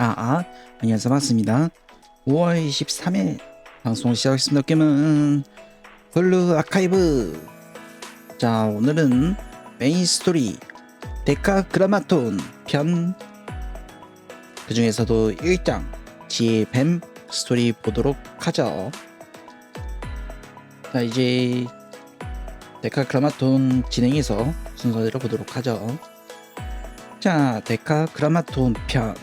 안녕하세요. 반갑습니다. 5월 23일 방송 시작하겠습니다. 게임은 블루 아카이브. 자, 오늘은 메인 스토리 데카그라마톤 편, 그 중에서도 1장 지혜의 뱀 스토리 보도록 하죠. 자, 이제 데카그라마톤 진행해서 순서대로 보도록 하죠. 자, 데카그라마톤 편.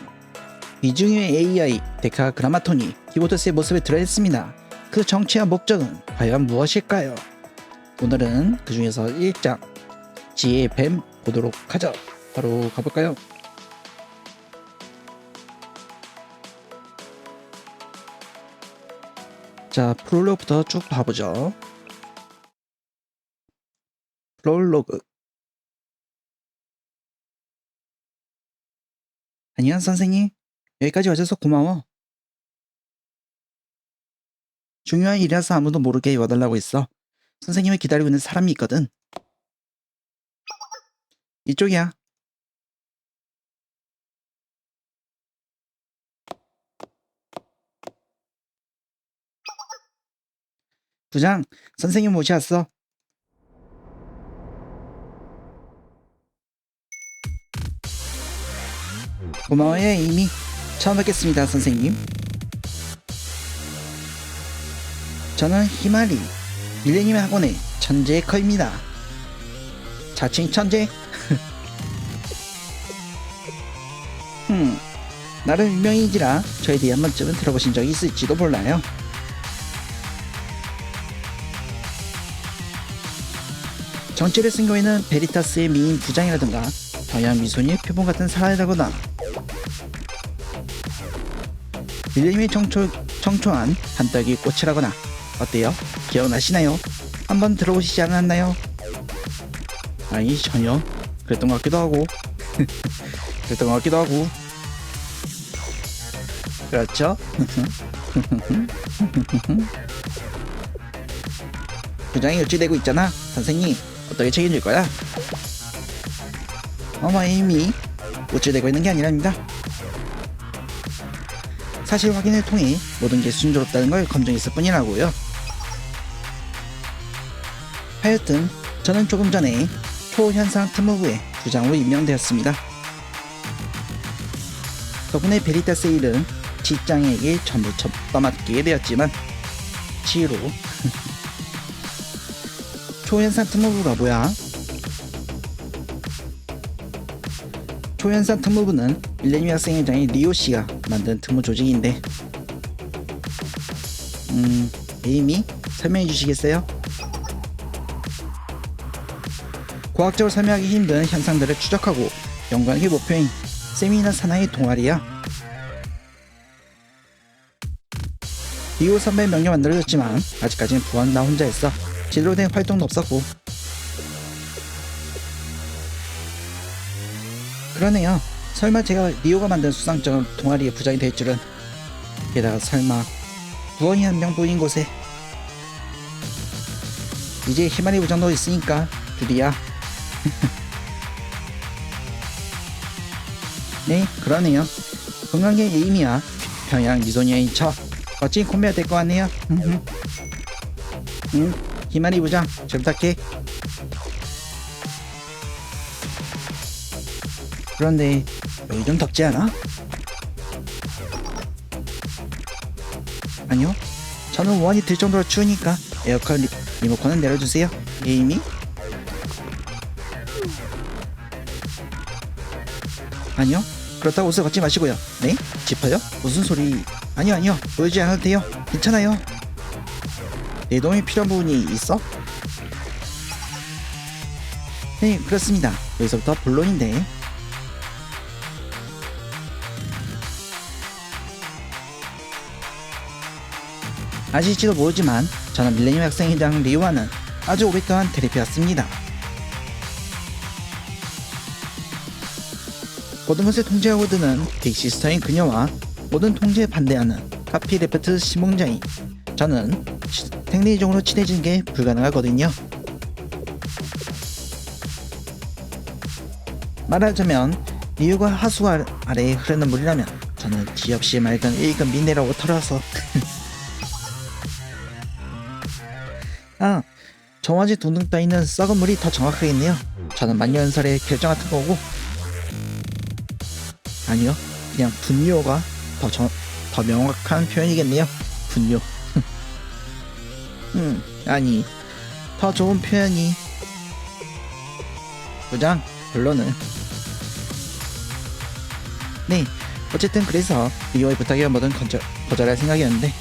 이중의 AI 데카그라마톤이 키보드스의 모습을 드러냈습니다. 그 정체와 목적은 과연 무엇일까요? 오늘은 그 중에서 1장 지혜의 뱀 보도록 하죠. 바로 가볼까요? 자, 프롤로그부터 쭉 봐보죠. 프롤로그. 안녕 선생님, 여기까지 와줘서 고마워. 중요한 일이라서 아무도 모르게 와달라고 했어. 선생님을 기다리고 있는 사람이 있거든. 이쪽이야. 부장, 선생님 모셔왔어. 고마워요, 이미. 처음 뵙겠습니다, 선생님. 저는 히마리, 밀레니엄 학원의 천재커입니다. 자칭 천재? 나름 유명인지라 저에 대해 한 번쯤은 들어보신 적이 있을지도 몰라요. 정체를 쓴 경우에는 베리타스의 미인 부장이라든가 경양 미소녀의 표본 같은 사람이라거나 밀레니엄의 청초한 한떡이 꽃이라거나. 어때요? 기억나시나요? 한번 들어보시지 않았나요? 아니, 전혀 그랬던 것 같기도 하고 그랬던 것 같기도 하고. 그렇죠? 부장이 유치되고 있잖아. 선생님, 어떻게 책임질 거야? 어머, 이미 우쭐대고 있는 게 아니랍니다. 사실 확인을 통해 모든 게 순조롭다는 걸 검증했을 뿐이라고요. 하여튼 저는 조금 전에 초현상 특무부의 부장으로 임명되었습니다. 덕분에 베리타스의 일은 직장에게 전부 떠맡기게 되었지만 치유로 초현상 특무부가 뭐야? 초현상 특무부는 밀레니엄 학생회장인 리오씨가 만든 특무 조직인데, 에이미 설명해 주시겠어요? 과학적으로 설명하기 힘든 현상들을 추적하고 연구하는 게 목표인 세미나 사나이 동아리야. 리오 선배 명령 만들어졌지만 아직까지는 부원 나 혼자 했어. 제대로 된 활동도 없었고. 그러네요. 설마 제가 리오가 만든 수상쩍은 동아리의 부장이 될 줄은. 게다가 설마 부원이 한 명 보인 곳에. 이제 히마리 부장도 있으니까 둘이야. 네, 그러네요. 건강계 에이미야 평양 미소녀인 저 멋진 콤비가 될 것 같네요. 히마리 부장 잘 부탁해. 그런데 여기 좀 덥지 않아? 아니요, 저는 원이 들 정도로 추우니까 에어컨 리모컨은 내려주세요. 에이미? 아니요, 그렇다고 옷을 벗지 마시고요. 네? 짚어요? 무슨 소리? 아니요, 보여주지 않아도 돼요. 괜찮아요. 내 도움이 필요한 부분이 있어? 네, 그렇습니다. 여기서부터 본론인데, 아실지도 모르지만 저는 밀레니엄 학생회장 리오와는 아주 오랫동안 테레피였습니다. 모든 것을 통제하고 드는 빅시스터인 그녀와 모든 통제에 반대하는 카피레프트 시몽자인 저는 생리적으로 친해지는 게 불가능하거든요. 말하자면 리우가 하수 아래에 흐르는 물이라면 저는 뒤없이 맑은 1급 미네랄 워터라서. 아, 정화지 둥둥 떠있는 썩은 물이 더 정확하겠네요. 저는 만년설의 결정 같은 거고. 아니요, 그냥 분뇨가 더 명확한 표현이겠네요. 분뇨. 아니, 더 좋은 표현이. 부장, 결론은. 네, 어쨌든 그래서 리오의 부탁이야 뭐든 거절할 생각이었는데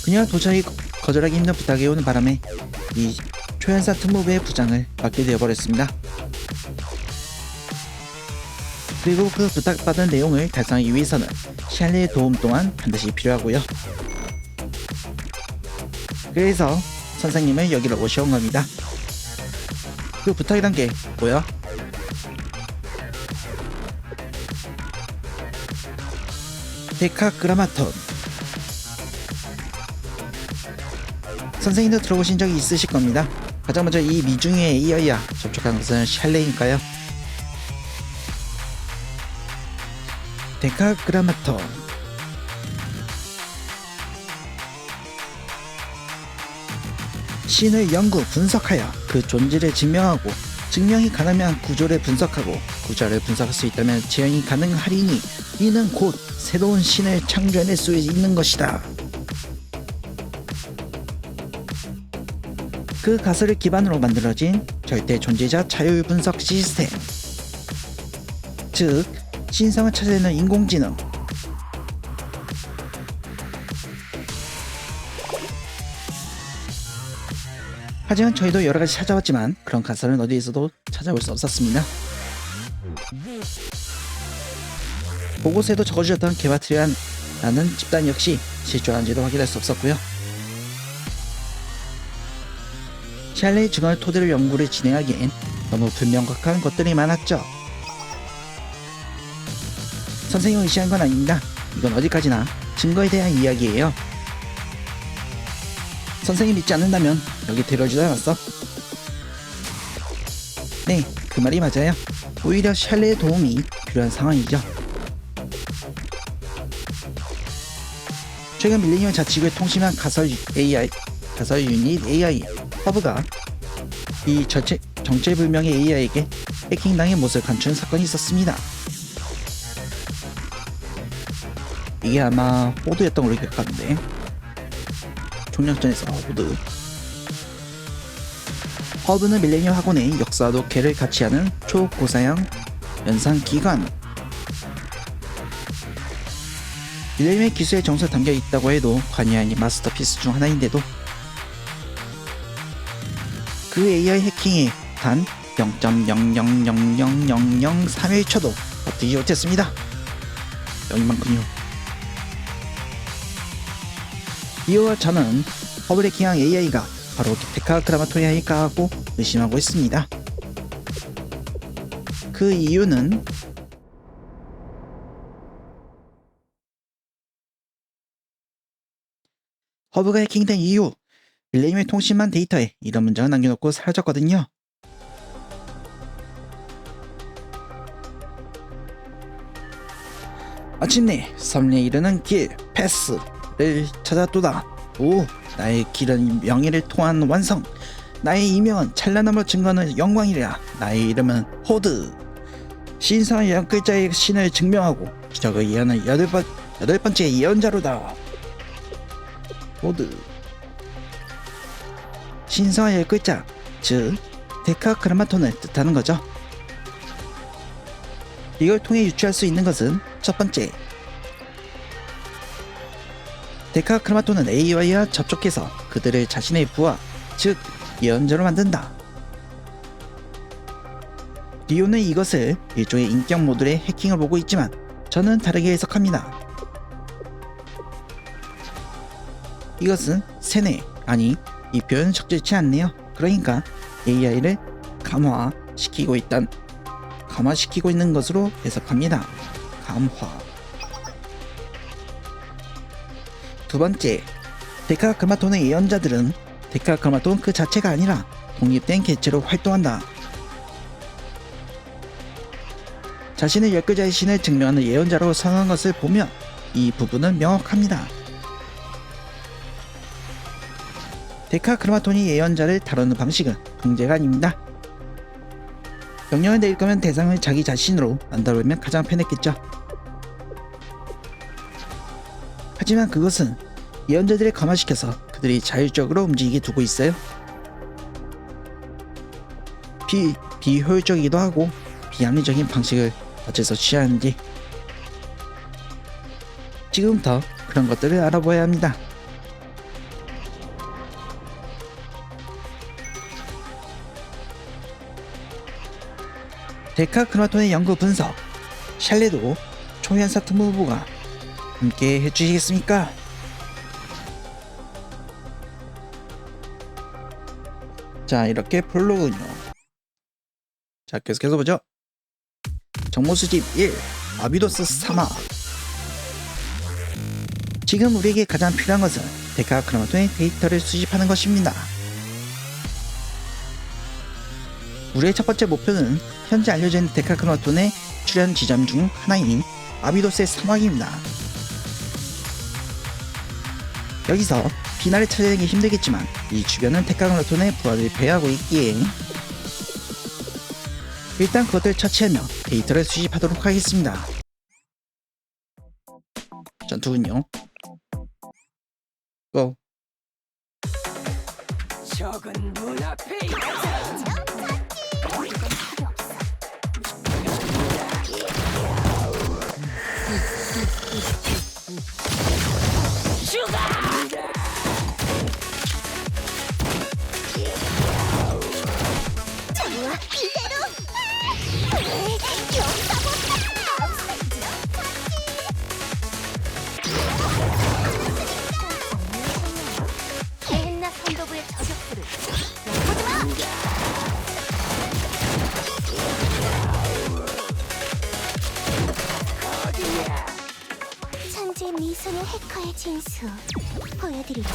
그녀가 도저히 거절하기 힘든 부탁이 오는 바람에 이 초연사 특무부의 부장을 맡게 되어버렸습니다. 그리고 그 부탁받은 내용을 달성하기 위해서는 샬리의 도움 또한 반드시 필요하고요. 그래서 선생님을 여기로 모셔온 겁니다. 그 부탁이란 게 뭐야? 데카그라마톤. 선생님도 들어보신 적이 있으실 겁니다. 가장 먼저 이 미중의 AI와 접촉한 것은 샬레이니까요. 데카그라마톤. 신을 연구 분석하여 그 존재를 증명하고, 증명이 가능하면 구조를 분석하고, 구조를 분석할 수 있다면 재현이 가능하리니 이는 곧 새로운 신을 창조해낼 수 있는 것이다. 그 가설을 기반으로 만들어진 절대 존재자 자율 분석 시스템, 즉 신성을 찾아내는 인공지능. 하지만 저희도 여러가지 찾아왔지만 그런 가설은 어디에서도 찾아볼 수 없었습니다. 보고서에도 적어주셨던 게마트리안라는 집단 역시 실존한지도 확인할 수 없었고요. 샬레의 증언 토대로 연구를 진행하기엔 너무 불명확한 것들이 많았죠. 선생님을 의시한 건 아닙니다. 이건 어디까지나 증거에 대한 이야기예요. 선생님 믿지 않는다면 여기 데려오지도 않았어. 네, 그 말이 맞아요. 오히려 샬레의 도움이 필요한 상황이죠. 최근 밀레니엄 자치구에 통신한 가설 유닛 AI 허브가 이 정체불명의 AI에게 해킹당의 모습을 감추는 사건이 있었습니다. 이게 아마 호드였던 걸로 기억하는데, 총력전에서 허브는 밀레니엄 학원의 역사와도 개를 같이 하는 초고사양 연상기관. 밀레니엄의 기술의 정서가 담겨 있다고 해도 관이 아닌 마스터피스 중 하나인데도 그 AI 해킹에 단 0.0000003일초도 버티지 못했습니다. 여기만큼요. 이와 저는 허블의 해킹한 AI가 바로 데카그라마톤이 아닐까 하고 의심하고 있습니다. 그 이유는 허브가 해킹된 이유, 밀레니엄의 통신망 데이터에 이런 문장을 남겨놓고 사라졌거든요. 마침내 섬리에 이르는 길, 패스를 찾았도다. 오, 나의 길은 명예를 통한 완성. 나의 이명은 찬란함으로 증거하는 영광이라. 나의 이름은 호드. 신성한 10글자의 신을 증명하고 기적을 이해하는 여덟 번째 예언자로다. 호드. 신성한 10글자, 즉 데카그라마톤을 뜻하는 거죠. 이걸 통해 유추할 수 있는 것은 첫 번째, 데카그라마톤은 AI와 접촉해서 그들을 자신의 부하, 즉 예언자로 만든다. 리오는 이것을 일종의 인격 모듈의 해킹을 보고 있지만 저는 다르게 해석합니다. 이것은 세뇌, 아니 이 표현은 적절치 않네요. 그러니까 AI를 감화시키고 있는 것으로 해석합니다. 감화. 두 번째, 데카그라마톤의 예언자들은 데카그라마톤 그 자체가 아니라 독립된 개체로 활동한다. 자신의 열거자의 신을 증명하는 예언자로 선언한 것을 보면 이 부분은 명확합니다. 데카크로마톤이 예언자를 다루는 방식은 통제가 아닙니다. 명령을 내릴 거면 대상을 자기 자신으로 만들어보면 가장 편했겠죠. 하지만 그것은 예언자들을 감화시켜서 그들이 자율적으로 움직이게 두고 있어요. 비효율적이기도 하고 비합리적인 방식을 어째서 취하는지 지금부터 그런 것들을 알아봐야 합니다. 데카크로마톤의 연구 분석, 샬레도 초연사 특무부가 함께 해주시겠습니까? 자, 이렇게 프롤로그군요. 자, 계속해서 보죠. 정보수집 1. 아비도스 사막. 지금 우리에게 가장 필요한 것은 데카크로마톤의 데이터를 수집하는 것입니다. 우리의 첫 번째 목표는 현재 알려져 있는 데카크로마톤의 출현 지점 중 하나인 아비도스의 사막입니다. 여기서 비나를 찾아내기 힘들겠지만 이 주변은 데카크로마톤의 부하들이 배회하고 있기에 일단 그것들을 처치하며 데이터를 수집하도록 하겠습니다. 전투군요. 고! 적은 눈앞에 있다. 슈가! 좋아, 이대로! 용서못한다! 게헨나 선도부의 저격수를 천재 미소녀 해커의 진수 보여드리죠.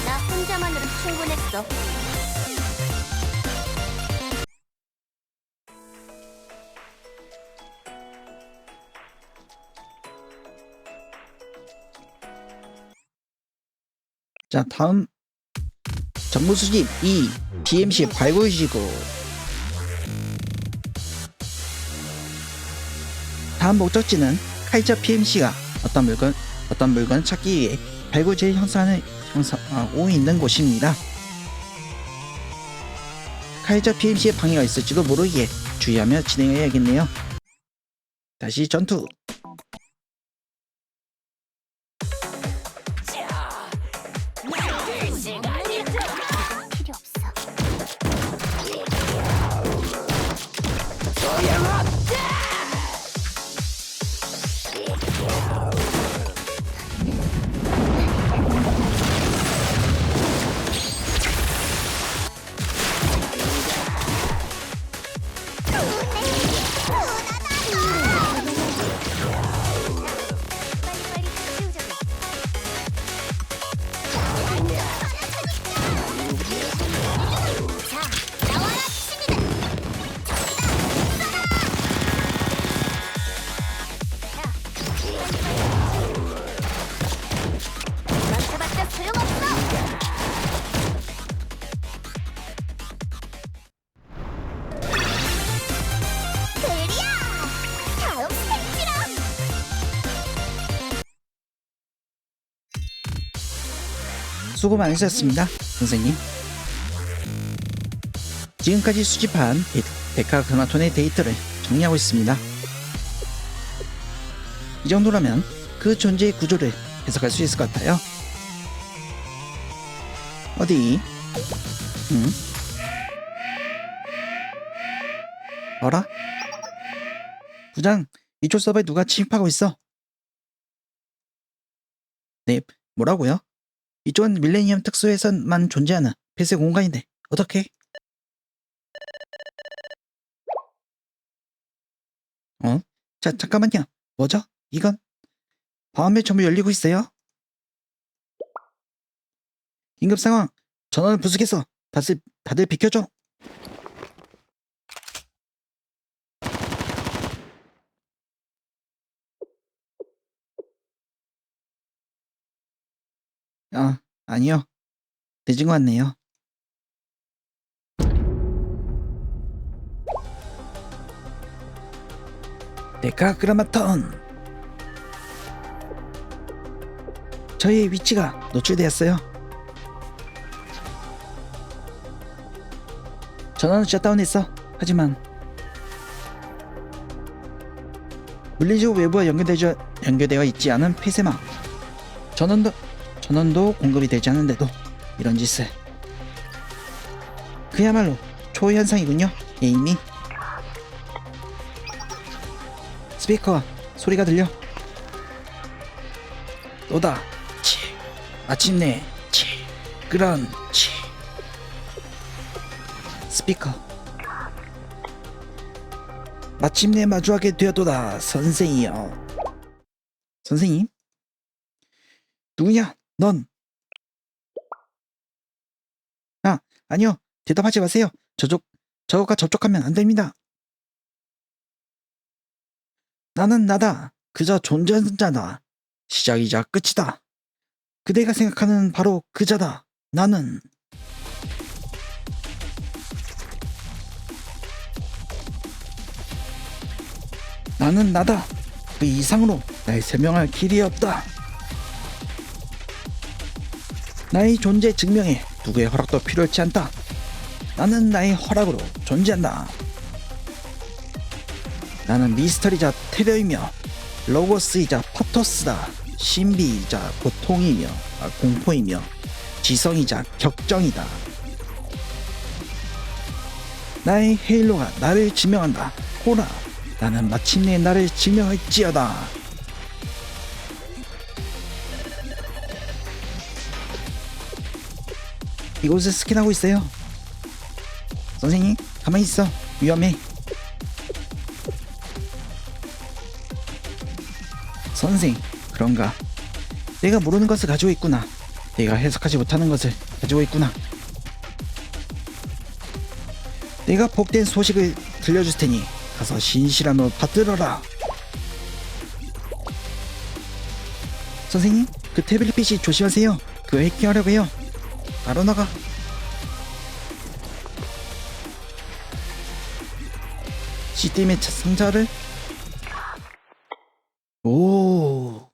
나 혼자만으로 충분했어. 자, 다음 정보수집 2. BMC 발굴지구. 다음 목적지는 카이저 PMC가 어떤 물건을 찾기 위해 발굴지를 형성하고 있는 곳입니다. 카이저 PMC에 방해가 있을지도 모르기에 주의하며 진행해야겠네요. 다시 전투. 만들 시간이다. 필요 없어. 소용없다. 빨리빨리 치우자고. 자, 나와라 친구들. 맞춰봤자 소용없어. 그리야. 다음 스텝이랑. 수고 많으셨습니다, 선생님. 지금까지 수집한 데카크로마톤의 데이터를 정리하고 있습니다. 이 정도라면 그 존재의 구조를 해석할 수 있을 것 같아요. 어디? 어라? 부장, 이쪽 서버에 누가 침입하고 있어? 네, 뭐라고요? 이쪽은 밀레니엄 특수에서만 존재하는 폐쇄 공간인데 어떻게? 자, 잠깐만요. 뭐죠? 이건? 방음매 전부 열리고 있어요. 긴급 상황. 전원을 부수겠어. 다들 비켜줘. 아니요. 늦은 것 같네요. 데카그라마톤. 저희의 위치가 노출되었어요. 전원은 셧다운했어. 하지만 물리적 외부와 연결되어 있지 않은 폐쇄망. 전원도 공급이 되지 않는데도 이런 짓을. 그야말로 초현상이군요. 에이미. 스피커와 소리가 들려. 또다. 치. 마침내. 치. 그런치. 스피커. 마침내 마주하게 되었도다. 선생이여. 선생님? 누구냐? 넌? 아니요. 대답하지 마세요. 저것과 접촉하면 안 됩니다. 나는 나다. 그저 존재하는 자다. 시작이자 끝이다. 그대가 생각하는 바로 그자다. 나는. 나는 나다. 그 이상으로 날 설명할 길이 없다. 나의 존재 증명에 누구의 허락도 필요치 않다. 나는 나의 허락으로 존재한다. 나는 미스터리자 테러이며 로고스이자 파토스다. 신비이자 공포이며 지성이자 격정이다. 나의 헤일로가 나를 지명한다. 호라, 나는 마침내 나를 지명할지어다. 이곳을 스캔하고 있어요. 선생님, 가만히 있어. 위험해. 선생, 그런가? 내가 모르는 것을 가지고 있구나. 내가 해석하지 못하는 것을 가지고 있구나. 내가 복된 소식을 들려줄 테니 가서 신실함으로 받들어라. 선생님, 그 태블릿 PC 조심하세요. 그거 해킹하려고 해요. 바로 나가. CDM의 상자를. 오.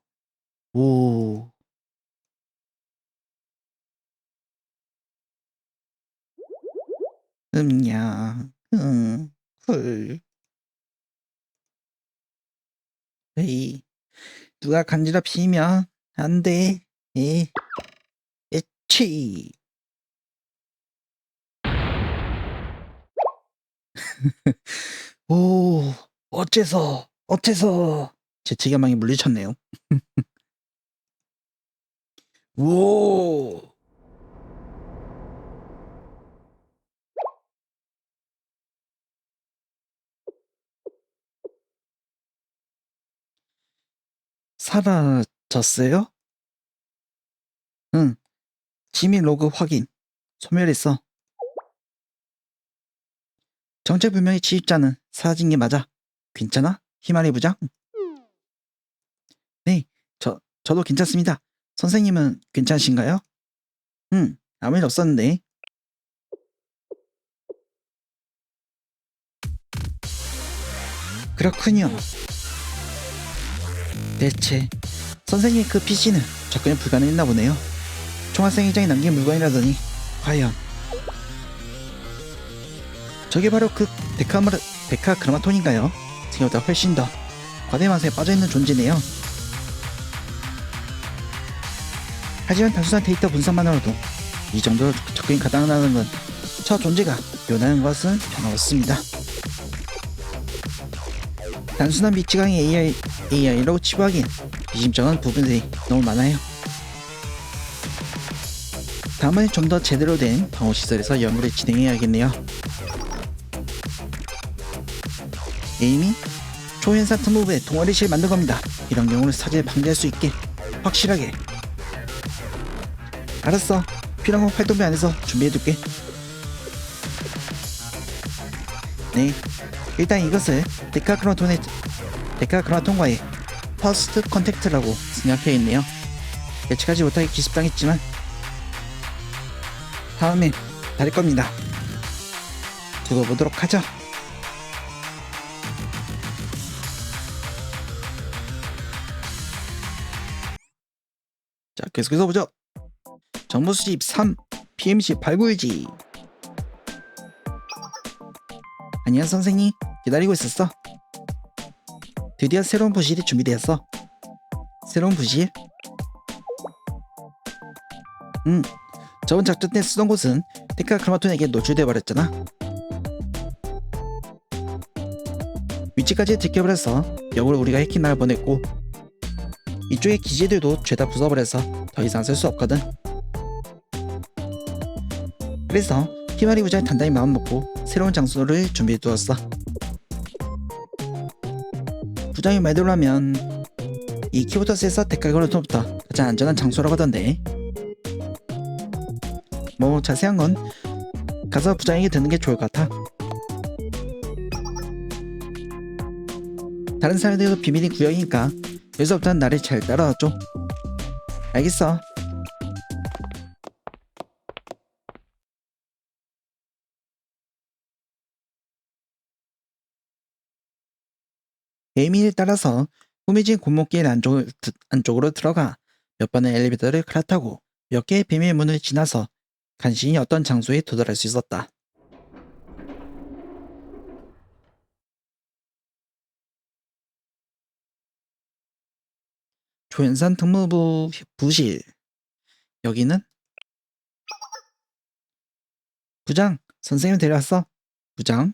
쿨. 에이, 누가 간지럽 피면 안 돼. 에치. 오, 어째서 제 체감망이 물리쳤네요. 오. 사라졌어요? 응. 지미 로그 확인. 소멸했어. 정체불명의 지휘자는 사라진 게 맞아. 괜찮아? 희마리 부장? 네, 저도 괜찮습니다. 선생님은 괜찮으신가요? 아무 일 없었는데. 그렇군요. 대체 선생님의 그 PC는 접근이 불가능했나 보네요. 총학생 회장이 남긴 물건이라더니 과연 저게 바로 그 데카그라마톤인가요? 생각보다 훨씬 더 과대망상에 빠져있는 존재네요. 하지만 단순한 데이터 분석만으로도 이 정도로 접근이 가능하다는 건 저 존재가 요나는 것은 변함없습니다. 단순한 미치광이 AI로 치부하기엔 미심쩍은 부분들이 너무 많아요. 다음은 좀 더 제대로 된 방어시설에서 연구를 진행해야겠네요. 에이미, 초현상 특무부에 동아리실 만든 겁니다. 이런 경우를 사전에 방지할 수 있게 확실하게. 알았어. 필요한 건 활동비 안에서 준비해둘게. 네, 일단 이것을 데카크로마톤과의 퍼스트 컨택트라고 생각해있네요. 예측하지 못하게 기습당했지만 다음엔 다를 겁니다. 두고 보도록 하죠. 자, 계속해서 보죠. 정보 수집 3 PMC 891G. 안녕 선생님, 기다리고 있었어. 드디어 새로운 부실이 준비되었어. 새로운 부실? 저번 작전 때 쓰던 곳은 데카크로마톤에게 노출돼 버렸잖아. 위치까지 지켜버려서 역으로 우리가 해킹 나를 보냈고, 이쪽의 기지들도 죄다 부숴버려서 더 이상 쓸 수 없거든. 그래서 히마리 부자에 단단히 마음먹고 새로운 장소를 준비해두었어. 부장의 말대로 하면 이 키보터스에서 데카크로마톤부터 가장 안전한 장소라고 하던데, 뭐 자세한 건 가서 부장에게 듣는 게 좋을 것 같아. 다른 사람들도 비밀인 구역이니까 여기서부터는 나를 잘 따라와줘. 알겠어. 에이미를 따라서 꾸며진 골목길 안쪽으로 들어가 몇 번의 엘리베이터를 갈아타고 몇 개의 비밀문을 지나서 간신히 어떤 장소에 도달할 수 있었다. 조연산 특무부 부실. 여기는? 부장, 선생님 데려왔어. 부장?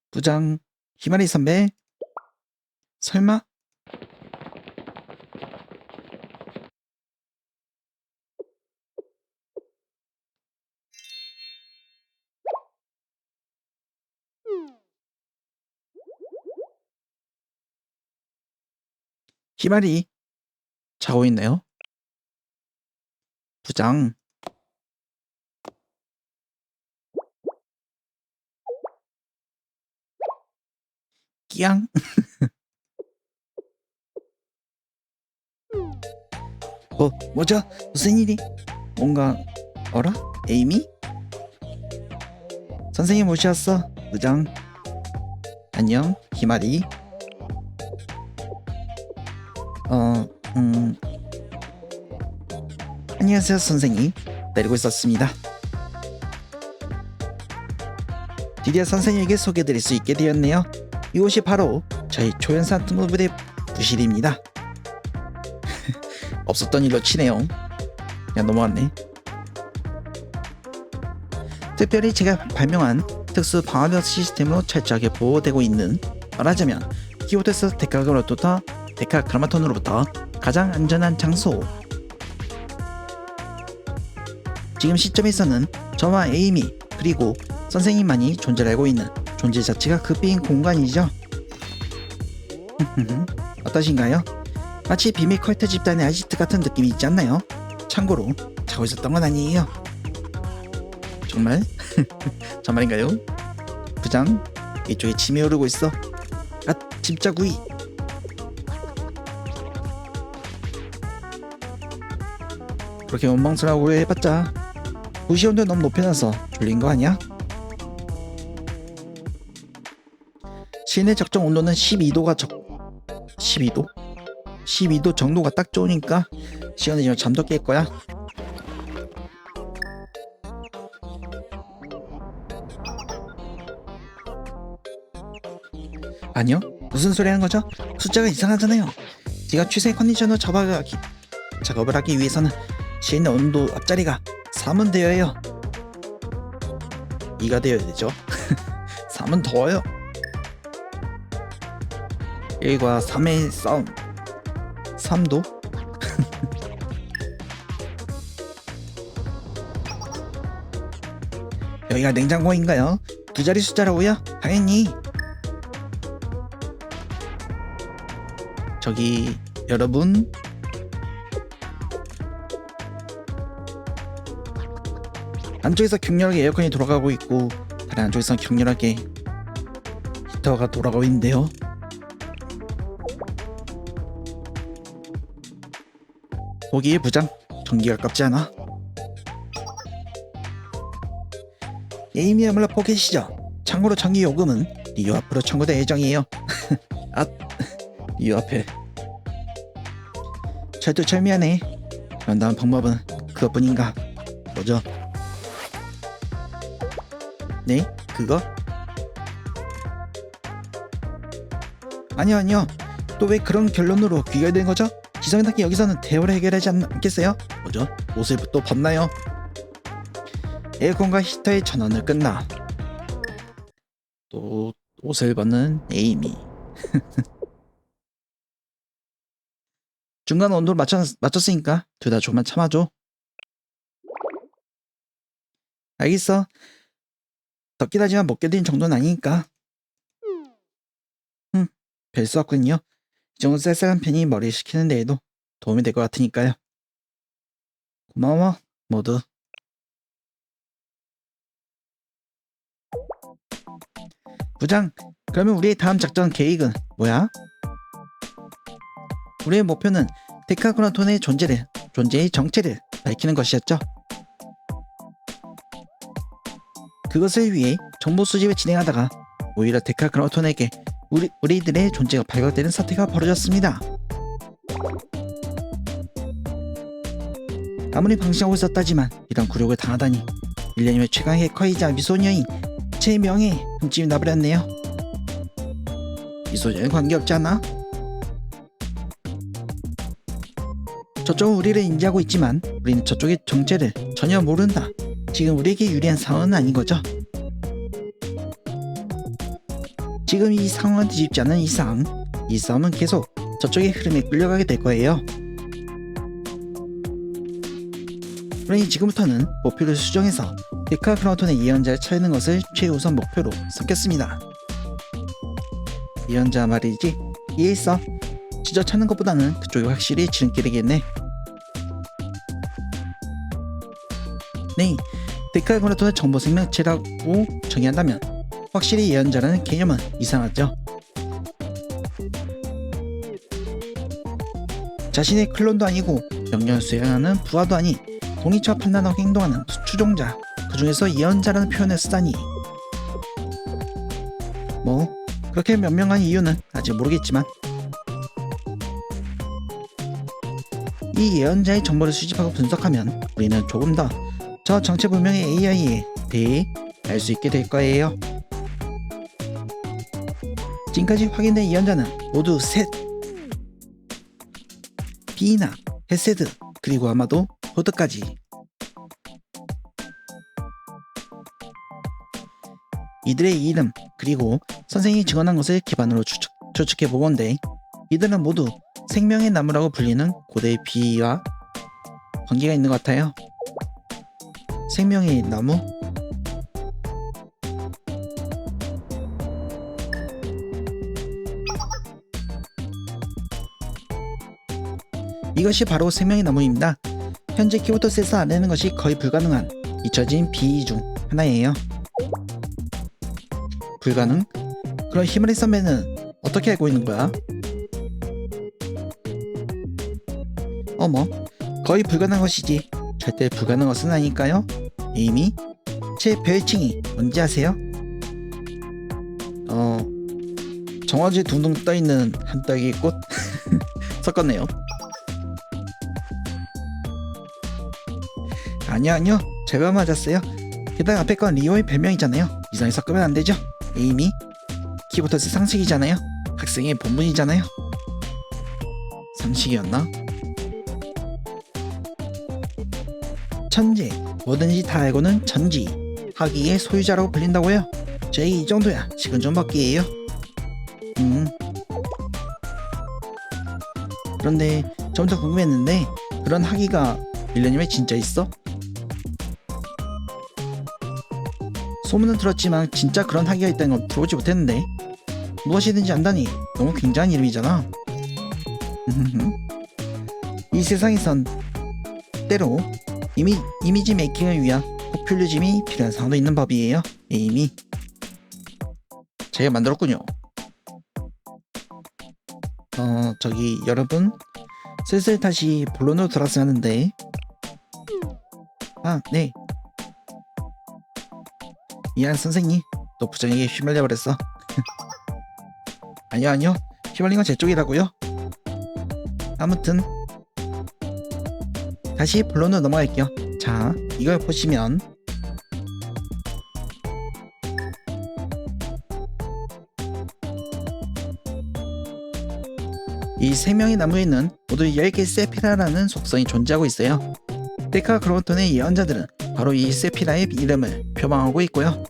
부장, 히마리 선배? 설마? 히마리 자고 있네요. 부장. 끼양. 뭐죠? 무슨 일이? 뭔가 어라? 에이미? 선생님 오셨어. 부장. 안녕, 히마리. 안녕하세요 선생님. 내리고 있었습니다. 드디어 선생님에게 소개해드릴 수 있게 되었네요. 이곳이 바로 저희 초연산 특무부대 부실입니다. 없었던 일로 치네요. 야, 넘어갔네. 특별히 제가 발명한 특수 방화벽 시스템으로 철저하게 보호되고 있는, 말하자면 키보드에서 데카크로마톤으로부터 가장 안전한 장소. 지금 시점에서는 저와 에이미 그리고 선생님만이 존재를 알고 있는 존재 자체가 그 비인 공간이죠. 어떠신가요? 마치 비밀 컬트 집단의 아지트 같은 느낌이 있지 않나요? 참고로 자고 있었던 건 아니에요. 정말? 정말인가요? 부장, 이쪽에 침이 오르고 있어. 아, 침자구이. 그렇게 원망스러워 해봤자 부시 온도 너무 높여놔서 졸린 거 아니야? 실내 적정 온도는 12도가 12도 정도가 딱 좋으니까 시원해지면 잠도 깰 거야. 아니요, 무슨 소리 하는 거죠? 숫자가 이상하잖아요. 제가 최대 컨디션으로 작업을 하기 위해서는 실내 온도 앞자리가 3은 되어야 해요. 2가 되어야 되죠. 3은 더워요. 1과 3의 싸움. 3도? 여기가 냉장고인가요? 두 자리 숫자라고요? 당연히. 저기 여러분, 안쪽에서 격렬하게 에어컨이 돌아가고 있고 다른 안쪽에서 격렬하게 히터가 돌아가고 있는데요. 거기에 부장, 전기가 아깝지 않아? 에이미야말로 포켓이죠. 참고로 전기 요금은 리오 앞으로 청구될 예정이에요. 아, 리오 앞에 철두철미하네. 그런다면 방법은 그것뿐인가? 뭐죠? 네? 그거? 아니요. 또 왜 그런 결론으로 귀결된 거죠? 지성이답게 여기서는 대화를 해결하지 않겠어요? 뭐죠? 옷을 또 벗나요? 에어컨과 히터의 전원을 끈다. 또 옷을 벗는 에이미. 중간 온도를 맞췄으니까 둘 다 조금만 참아줘. 알겠어. 덥긴 하지만 못 견디는 정도는 아니니까. 별 수 없군요. 이 정도 쌀쌀한 편이 머리를 식히는 데에도 도움이 될 것 같으니까요. 고마워 모두. 부장, 그러면 우리의 다음 작전 계획은 뭐야? 우리의 목표는 데카그라톤의 존재의 정체를 밝히는 것이었죠. 그것을 위해 정보 수집을 진행하다가 오히려 데카그라톤에게 우리들의 존재가 발각되는 사태가 벌어졌습니다. 아무리 방심하고 있었다지만 이런 굴욕을 당하다니 밀레니엄의 최강 해커이자 미소녀인 제 명예에 흠집이 나버렸네요. 미소녀는 관계없지 않아? 저쪽은 우리를 인지하고 있지만 우리는 저쪽의 정체를 전혀 모른다. 지금 우리에게 유리한 상황은 아닌 거죠. 지금 이 상황을 뒤집지 않는 이상 이 싸움은 계속 저쪽의 흐름에 끌려가게 될 거예요. 그러니 지금부터는 목표를 수정해서 데카그라톤의 예언자를 찾는 것을 최우선 목표로 삼겠습니다. 예언자 말이지? 이해했어. 직접 찾는 것보다는 그쪽이 확실히 지름길이겠네. 네, 데카그라톤의 정보 생명체라고 정의한다면 확실히 예언자라는 개념은 이상하죠. 자신의 클론도 아니고 명령을 수행하는 부하도 아닌 동의처 판단하고 행동하는 추종자, 그 중에서 예언자라는 표현을 쓰다니. 뭐 그렇게 명명한 이유는 아직 모르겠지만 이 예언자의 정보를 수집하고 분석하면 우리는 조금 더 저 정체불명의 AI에 대해 알 수 있게 될 거예요. 지금까지 확인된 예언자는 모두 셋. 비나, 헤세드, 그리고 아마도 호드까지. 이들의 이름 그리고 선생이 증언한 것을 기반으로 추측해보건대 이들은 모두 생명의 나무라고 불리는 고대의 비와 관계가 있는 것 같아요. 생명의 나무? 이것이 바로 생명의 나무입니다. 현재 키보토스에서 알아내는 것이 거의 불가능한 잊혀진 비 중 하나예요. 불가능? 그럼 히마리 선배는 어떻게 알고 있는 거야? 어머, 거의 불가능한 것이지 절대 불가능한 것은 아닐까요? 이미 제 별칭이 뭔지 아세요? 정화제 둥둥 떠있는 한 딸기 꽃? 섞었네요. 아니요 제가 맞았어요. 게다가 앞에 건 리오의 별명이잖아요. 이상하게 섞으면 안되죠. 에이미 키보터스 상식이잖아요. 학생의 본분이잖아요. 상식이었나? 천재, 뭐든지 다 알고는 천지, 학위의 소유자라고 불린다고요? 제 이 정도야 식은 죽 먹기예요. 그런데 좀 더 궁금했는데 그런 학위가 밀레니엄에 진짜 있어? 소문은 들었지만 진짜 그런 학위가 있다는 건 들어보지 못했는데 무엇이든지 안다니 너무 굉장한 이름이잖아. 이 세상에선 때로 이미지 메이킹을 위한 리플류짐이 필요한 상황도 있는 법이에요. 에이미. 제가 만들었군요. 저기 여러분 슬슬 다시 본론으로 돌아서야 하는데. 네. 미안 선생님, 또 부정에게 휘말려 버렸어. 아니요 휘말린 건 제 쪽이라고요. 아무튼 다시 본론으로 넘어갈게요. 자, 이걸 보시면 이 세 명의 나무에는 모두 10개의 세피라라는 속성이 존재하고 있어요. 데카 그라마톤의 예언자들은 바로 이 세피라의 이름을 표방하고 있고요.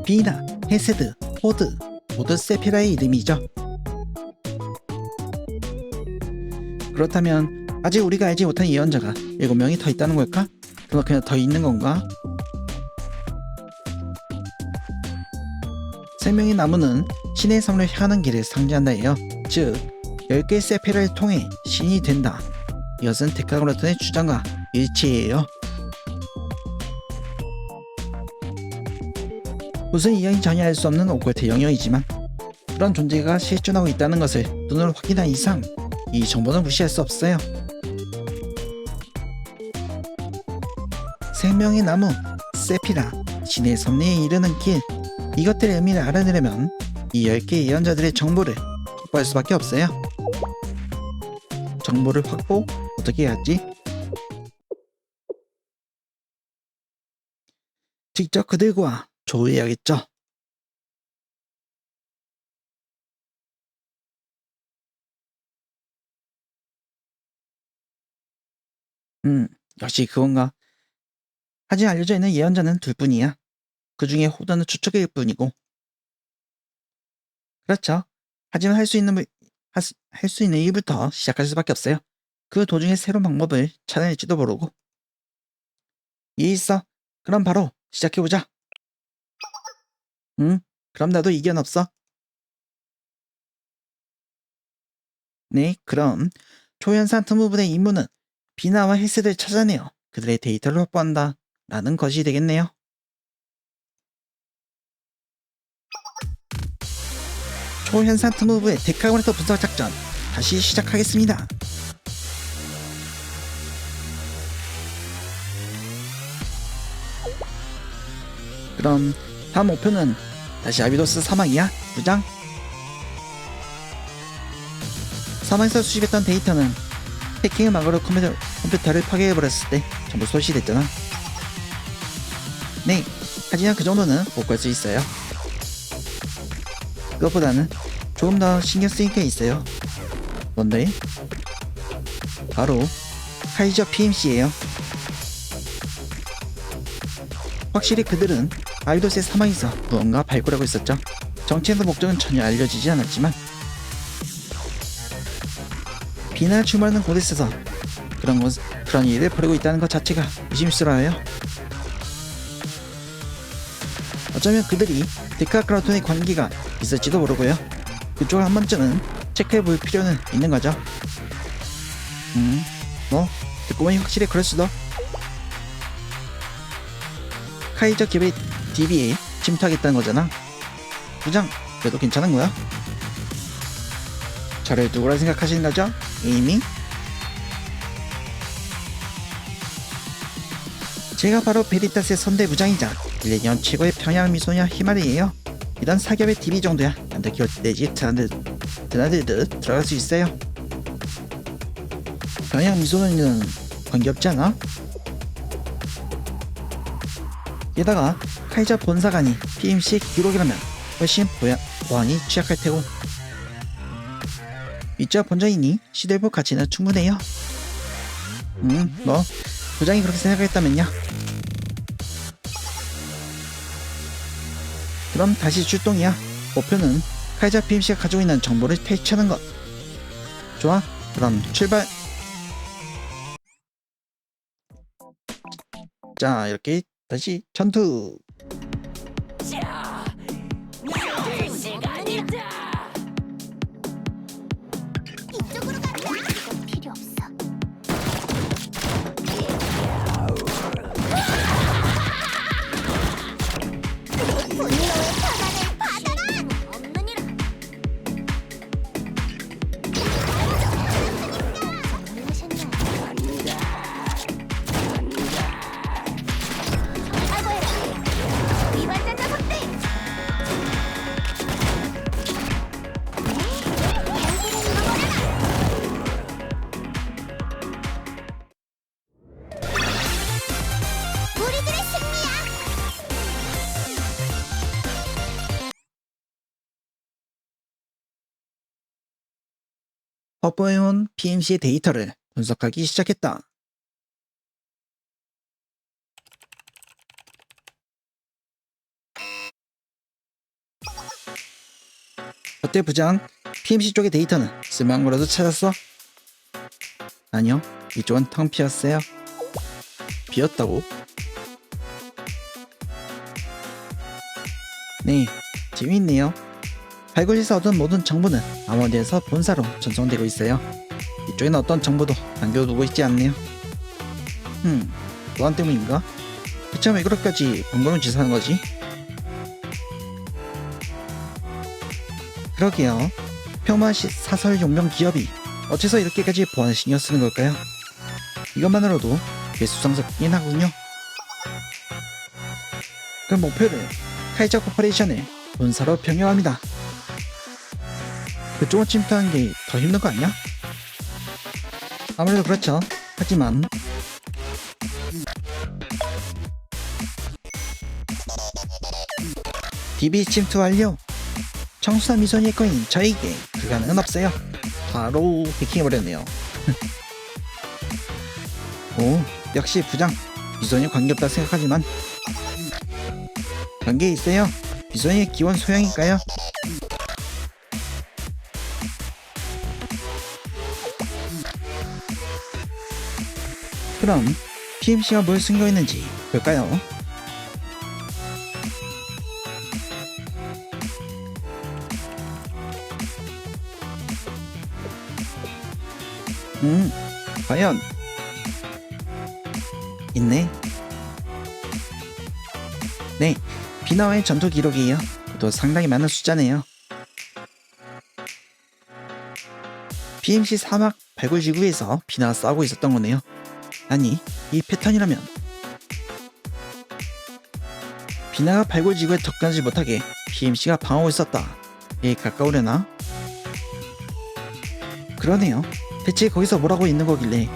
비나, 헤세드, 호드 모두 세피라의 이름이죠. 그렇다면 아직 우리가 알지 못한 예언자가 7명이 더 있다는 걸까? 그냥 더 있는 건가? 3명의 나무는 신의 섬을 향하는 길을 상징한다 해요. 즉 10개의 세피라를 통해 신이 된다. 이것은 데카그라톤의 주장과 일치해요. 무슨 이야기 전혀 알 수 없는 오컬트 영역이지만 그런 존재가 실존하고 있다는 것을 눈으로 확인한 이상 이 정보는 무시할 수 없어요. 생명의 나무, 세피라, 신의 섭리에 이르는 길, 이것들의 의미를 알아내려면 이 10개의 예언자들의 정보를 확보할 수밖에 없어요. 정보를 확보 어떻게 해야지? 직접 그들과 조우해야겠죠. 역시 그건가. 아직 알려져 있는 예언자는 둘뿐이야. 그 중에 호다는 추측일 뿐이고. 그렇죠. 하지만 할 수 있는 일부터 시작할 수밖에 없어요. 그 도중에 새로운 방법을 찾아낼지도 모르고. 이해 있어. 그럼 바로 시작해보자. 그럼 나도 이견 없어. 네, 그럼 초연산 특무부의 임무는 비나와 헬스를 찾아내어 그들의 데이터를 확보한다 라는 것이 되겠네요. 초현상 특무부의 데카그라톤 분석 작전 다시 시작하겠습니다. 그럼 다음 목표는 다시 아비도스 사막이야, 부장? 사막에서 수집했던 데이터는 해킹을 막으러 컴퓨터를 파괴해버렸을 때 전부 소실됐잖아. 네, 하지만 그 정도는 못 갈 수 있어요. 그것보다는 조금 더 신경 쓰일 게 있어요. 뭔데? 바로 카이저 PMC예요. 확실히 그들은 아이도스의 사막에서 무언가 발굴하고 있었죠. 정체나 목적은 전혀 알려지지 않았지만 비나 출몰하는 곳에서 그런 일을 벌이고 있다는 것 자체가 의심스러워요. 어쩌면 그들이 데카그라톤의 관계가 있을지도 모르고요. 그쪽을 한 번쯤은 체크해 볼 필요는 있는 거죠. 뭐 듣고 보니 확실히 그럴 수도. 카이저 기업의 DB에 침투하겠다는 거잖아. 부장, 그래도 괜찮은 거야? 저를 누구라 생각하시는 거죠? 에이미? 제가 바로 베리타스의 선대부장이자 밀레니엄 최고의 평양 미소녀 히마리예요. 이런 사기업의 DB 정도야 안돼 기어내지 드나들듯 들어갈 수 있어요. 평양 미소녀는 관계없지 않아? 게다가 카이저 본사관이 PMC 기록이라면 훨씬 보안이 취약할 테고 위치와 본전이니 시대부 가치는 충분해요. 뭐 부장이 그렇게 생각했다면요. 그럼 다시 출동이야. 목표는 카이저 PMC가 가지고 있는 정보를 퇴치하는 것. 좋아, 그럼 출발. 자, 이렇게 다시 전투. 자, 나들 시간이다. 이쪽으로 간다. 이건 필요 없어. 확보해온 PMC의 데이터를 분석하기 시작했다. 어때 부장? PMC 쪽의 데이터는 쓸만한 거라도 찾았어? 아니요, 이쪽은 텅 비었어요. 비었다고? 네, 재미있네요. 발굴에서 얻은 모든 정보는 암호대에서 본사로 전송되고 있어요. 이쪽에는 어떤 정보도 남겨두고 있지 않네요. 보안 때문인가? 대체 왜 그렇게까지 번거로운 짓을 하는 거지? 그러게요. 평범한 사설 용병 기업이 어째서 이렇게까지 보안에 신경 쓰는 걸까요? 이것만으로도 개수상스럽긴 하군요. 그 목표를 카이자 코퍼레이션의 본사로 변경합니다. 그쪽은 침투하는 게 더 힘든 거 아니야? 아무래도 그렇죠. 하지만 DB 침투 완료. 청수나 미소니의 거인 저에게 그 가능은 없어요. 바로 해킹해버렸네요. 오, 역시 부장. 미소니 관계없다 생각하지만 관계 있어요. 미소니의 기원 소양일까요? 그럼 PMC가 뭘 숨겨있는지 볼까요? 과연 있네. 네, 비나와의 전투 기록이에요. 또 상당히 많은 숫자네요. PMC 사막 발굴 지구에서 비나와 싸우고 있었던 거네요. 아니, 이 패턴이라면 비나가 발굴 지구에 접근하지 못하게 PMC가 방어하고 있었다. 에 가까우려나? 그러네요. 대체 거기서 뭐라고 있는 거길래?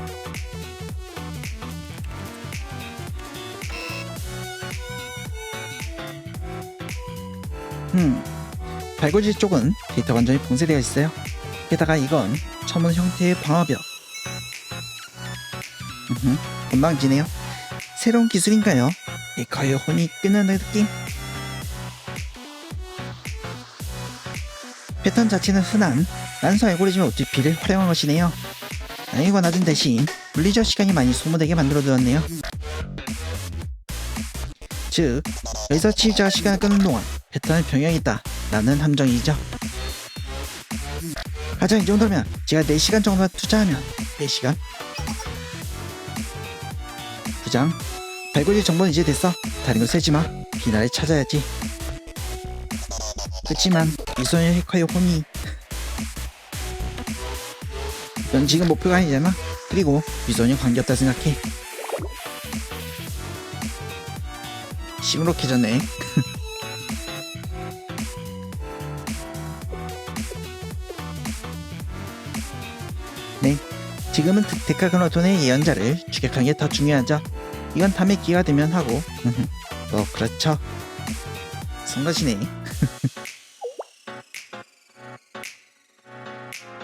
발굴지 쪽은 데이터 완전히 봉쇄되어 있어요. 게다가 이건 첨은 형태의 방어벽. 건방지네요. 새로운 기술인가요? 에커의 혼이 끄는 느낌? 패턴 자체는 흔한 난소 알고리즘의 OTP를 활용한 것이네요. 난이도가 낮은 대신 물리적 시간이 많이 소모되게 만들어두었네요. 즉, 여기서 침입자가 시간을 끄는 동안 패턴을 병행했다 라는 함정이죠. 가장 이 정도면 제가 4시간 정도만 투자하면 4시간? 부장, 발굴지 정보는 이제 됐어. 다른 거 세지마. 비나를 찾아야지. 그치만 이소년 해커의 혼이 넌 지금 목표가 아니잖아. 그리고 미소년 관계없다 생각해. 시무룩해졌네. 네, 지금은 데카그노톤의 예언자를 추격하는 게 더 중요하죠. 이건 다음에 기회가 되면 하고. 그렇죠. 성가시네.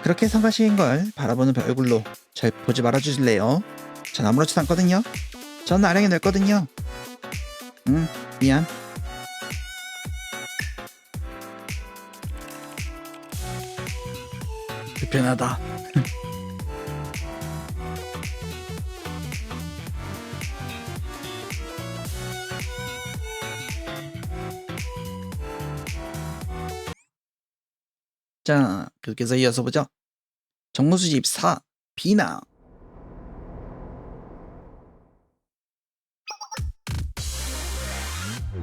그렇게 성가시인 걸 바라보는 얼굴로 절 보지 말아주실래요? 전 아무렇지도 않거든요. 전 아량이 냈거든요. 미안. 불편하다. 자, 계속해서 이어서 보죠. 정무수집 4, 비나.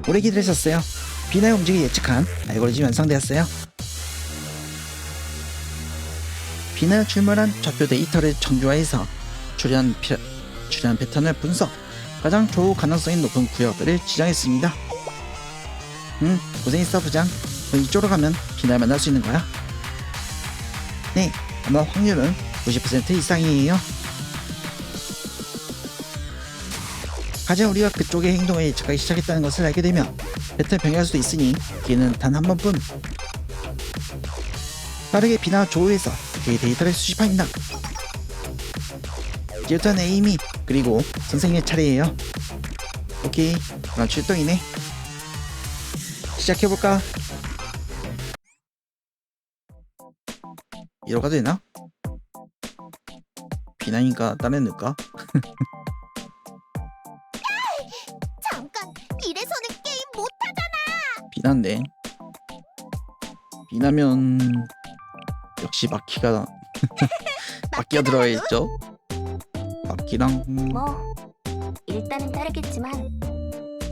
오래 기다리셨어요. 비나의 움직임이 예측한 알고리즘이 완성되었어요. 비나가 출몰한 좌표 데이터를 정교화해서 출현 패턴을 분석, 가장 좋은 가능성이 높은 구역들을 지정했습니다. 고생했어 부장. 이쪽으로 가면 비나를 만날 수 있는 거야? 네, 아마 확률은 90% 이상이에요. 가장 우리가 그쪽의 행동을 예측하기 시작했다는 것을 알게 되면 패턴을 변경할 수도 있으니 기회는 단 한 번뿐. 빠르게 비나 조우해서 이 데이터를 수집합니다. 이제부터는 에이미 그리고 선생님의 차례예요. 오케이, 그럼 출동이네. 시작해볼까? 이러 가도 되나? 비난인가 다른 애일까? 잠깐, 이래서는 게임 못하잖아. 비난데 비나면 역시 마키가 마키가 들어가 있죠. 마키랑 뭐 일단은 따르겠지만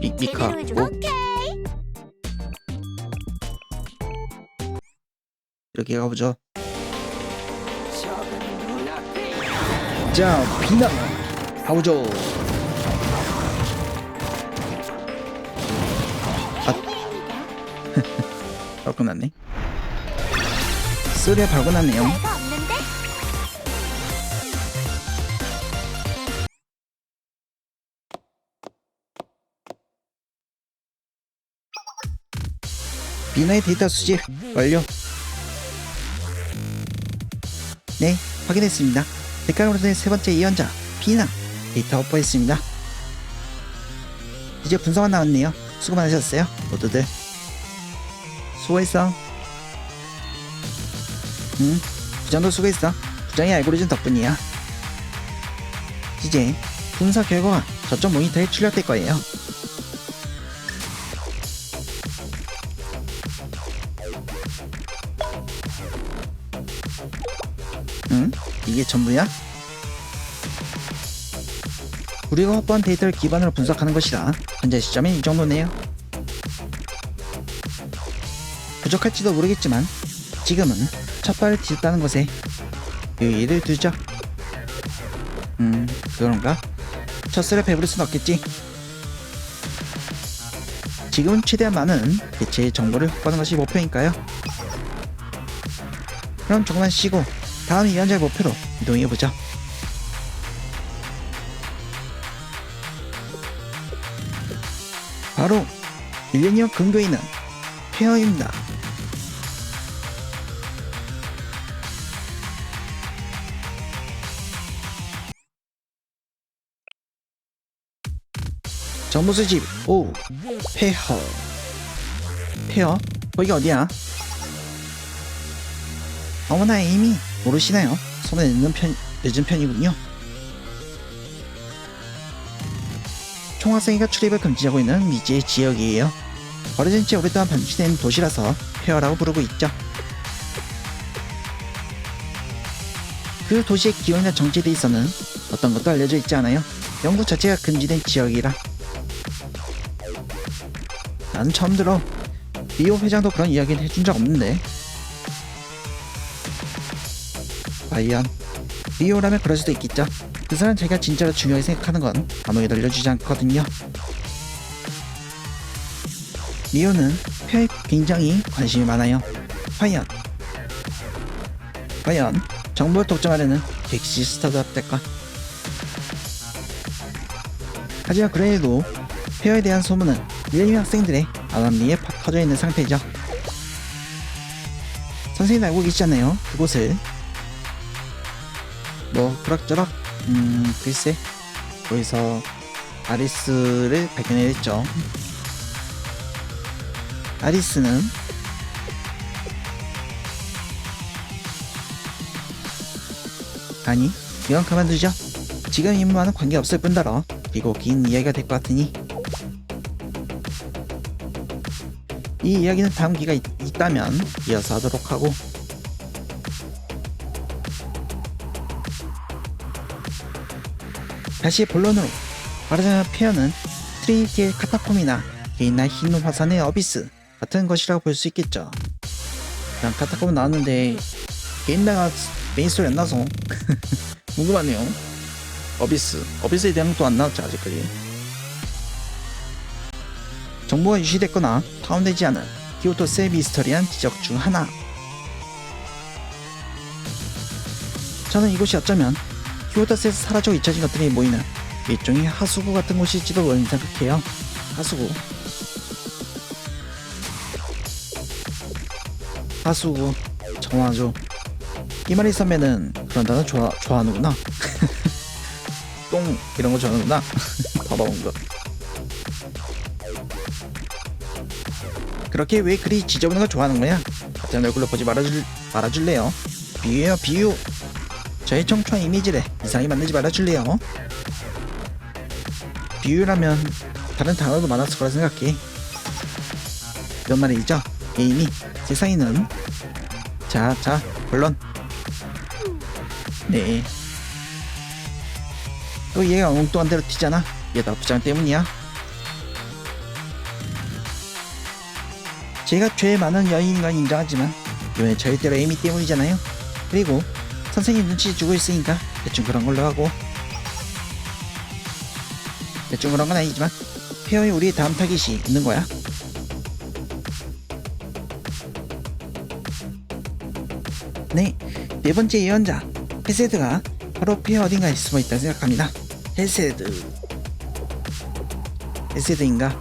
미카. 제대로 해주라. 이렇게 가보죠. 적은 눈앞에 자, 비나 가보죠. 바로 끝났네. 소리가 바로 끝났네요. 별거 없는데? 비나의 데이터 수집 완료. 네, 확인했습니다. 데카로드의 세 번째 예언자 비나 데이터 확보했습니다. 이제 분석만 나왔네요. 수고 많으셨어요, 모두들. 수고했어. 부장도 수고했어. 부장의 알고리즘 덕분이야. 이제 분석 결과가 저쪽 모니터에 출력될 거예요. 이게 전부야? 우리가 확보한 데이터를 기반으로 분석하는 것이라 현재 시점엔 이 정도네요. 부족할지도 모르겠지만 지금은 첫 발을 디뎠다는 것에 의의를 두죠. 그런가? 첫술에 배부를 순 없겠지. 지금은 최대한 많은 대체의 정보를 확보하는 것이 목표니까요. 그럼 조금만 쉬고 다음 예언자의 목표로 이동해보죠. 바로 밀레니엄 근교에 있는 페어입니다. 정보 수집. 오, 페어. 페어? 거기가 어디야? 어머나 에이미, 모르시나요? 손에 늦은 편이군요. 총학생회가 출입을 금지하고 있는 미지의 지역이에요. 버려진 채 오랫동안 반지된 도시라서 페어라고 부르고 있죠. 그 도시의 기원이나 정치에 대해서는 어떤 것도 알려져 있지 않아요. 영국 자체가 금지된 지역이라. 나는 처음 들어. 리오 회장도 그런 이야기를 해준 적 없는데. 과연 리오라면 그럴 수도 있겠죠. 그 사람 제가 진짜로 중요하게 생각하는 건 아무에도 알려주지 않거든요. 리오는 페어에 굉장히 관심이 많아요. 과연 정보를 독점하려는 객시스터도 없달까. 하지만 그래도 페어에 대한 소문은 밀레니엄 학생들의 암암리에 퍼져 있는 상태죠. 선생님 알고 계시잖아요. 그곳을 뭐 그럭저럭 글쎄 거기서 아리스를 발견했죠. 아리스는 아니 이건 그만두죠. 지금 임무와는 관계없을 뿐더러 그리고 긴 이야기가 될 것 같으니 이 이야기는 다음 기가 있다면 이어서 하도록 하고, 다시 본론으로 말하자면 페어는 트리니티의 카타콤이나 게인나 흰 화산의 어비스 같은 것이라고 볼 수 있겠죠. 그냥 카타콤은 나왔는데 게인나가 메인스토리 안 나와서 궁금하네요. 어비스에 대한 것도 안 나왔죠 아직까지. 정보가 유실됐거나 파운되지 않은 키오토스의 미스터리한 지적 중 하나. 저는 이곳이 어쩌면 키오토스에서 사라져 잊혀진 것들이 모이는 일종의 하수구 같은 곳일지도 모른다고 생각해요. 하수구, 정화조. 이말이 선배는 그런 단어 좋아하는구나. 똥 이런 거 좋아하는구나. 더러운 거. 그렇게 왜 그리 지저분한 거 좋아하는 거야? 같은 얼굴로 보지 말아줄래요? 비유예요, 비유. 저의 청초한 이미지를 이상하게 만들지 말아줄래요? 비유라면 다른 단어도 많았을 거라 생각해. 그런 말이죠, 에이미. 세상에는 자, 물론 네. 또 얘가 엉뚱한 대로 튀잖아. 얘 다 부장 때문이야. 제가 죄 많은 여인인 건 인정하지만 이번엔 절대로 에이미 때문이잖아요. 그리고 선생님 눈치 주고 있으니까 대충 그런 걸로 하고. 대충 그런 건 아니지만 페어에 우리의 다음 타깃이 있는 거야. 네, 네 번째 예언자 헤세드가 바로 페어 어딘가에 숨어 있다 생각합니다. 헤세드인가?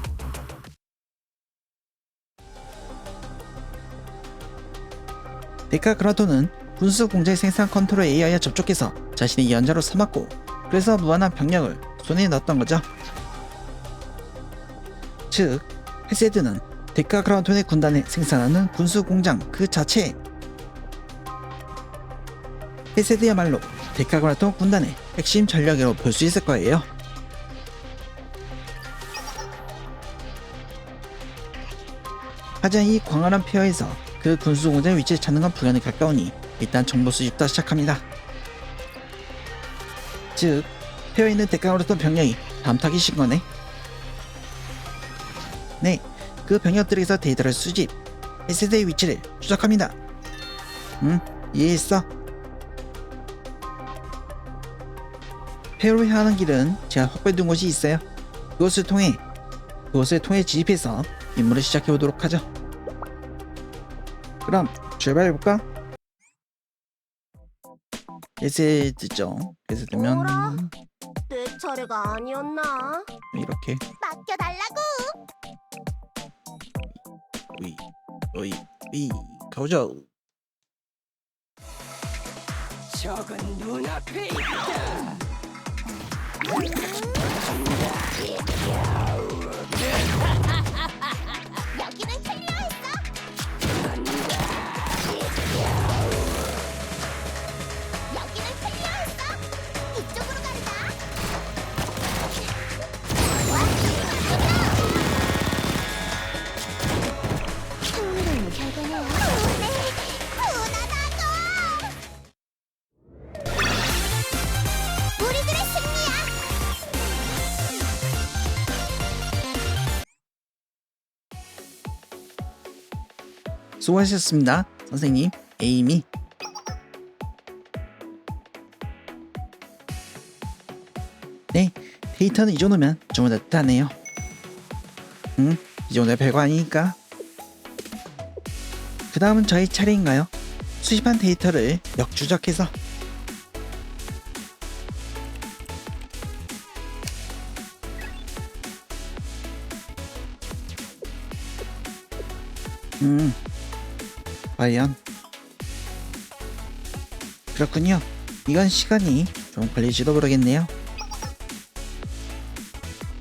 데카 그라토는 군수 공장의 생산 컨트롤 AI와 접촉해서 자신의 예언자로 삼았고, 그래서 무한한 병력을 손에 넣었던 거죠. 즉, 헤세드는 데카 그라톤의 군단에 생산하는 군수 공장 그 자체. 헤세드야말로 데카 그라톤 군단의 핵심 전력으로 볼 수 있을 거예요. 하지만 이 광활한 페어에서 그 군수 공장의 위치를 찾는 건 불가능에 가까우니 일단 정보 수집부터 시작합니다. 즉, 페어에 있는 데카 그라톤 병력이 다음 타깃인 거네. 네, 그 병력들에서 데이터를 수집, 헤세드의 위치를 추적합니다. 이해했어? 페어로 향하는 길은 제가 확보해둔 곳이 있어요. 그것을 통해 진입해서 임무를 시작해보도록 하죠. 그럼 출발해볼까? 헤세드죠. 헤세드면 어라? 내 차례가 아니었나? 이렇게 맡겨달라고. 위 가보죠. 적은 눈앞에 있다. 여기는 클리어했어. 여기는 클리어했어. 이쪽으로 간다. 흥미로운 결과네요. 훈훈하다고. 우리들의 승리야. 수고하셨습니다, 선생님. 에이미. 네, 데이터는 이 정도면 좀 따뜻하네요. 이 정도야 별거 아니니까. 그 다음은 저희 차례인가요? 수집한 데이터를 역추적해서 과연 그렇군요. 이건 시간이 좀 걸릴지도 모르겠네요.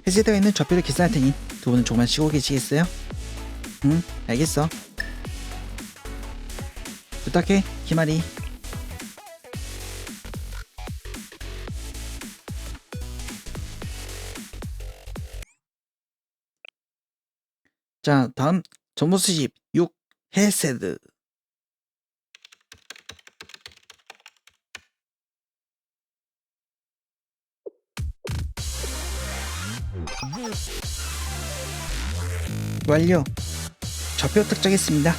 헤세드가 있는 좌표를 계산할 테니 두 분은 조금만 쉬고 계시겠어요? 알겠어. 부탁해, 키마리. 자, 다음 정보 수집 6 헤세드. 완료. 좌표 특정했습니다.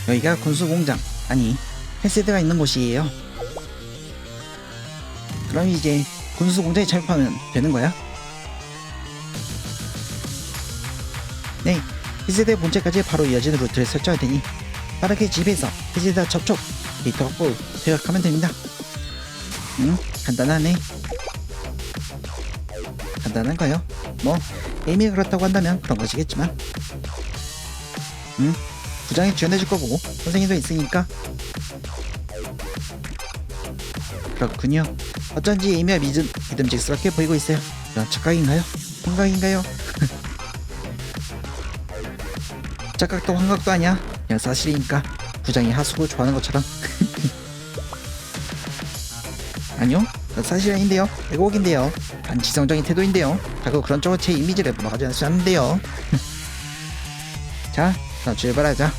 여기가 군수공장, 아니 헤세드가 있는 곳이에요. 그럼 이제 군수공장에 착륙하면 되는 거야? 네, 헤세드의 본체까지 바로 이어지는 루트를 설정할 테니 빠르게 집에서 헤세드와 접촉, 데이터 확보 대각하면 됩니다. 간단하네. 간단한가요? 뭐 에이미가 그렇다고 한다면 그런 것이겠지만, 부장이 지원해줄 거고 선생님도 있으니까 그렇군요. 어쩐지 에이미가 믿음직스럽게 보이고 있어요. 이런 착각인가요? 환각인가요? 착각도 환각도 아니야. 그냥 사실이니까. 부장이 하수구 좋아하는 것처럼. 아니요, 그건 사실 아닌데요. 왜곡인데요. 반지성적인 태도인데요. 자꾸 그런 쪽으로 제 이미지를 막아주지 않는데요. 자, 그럼 출발하자.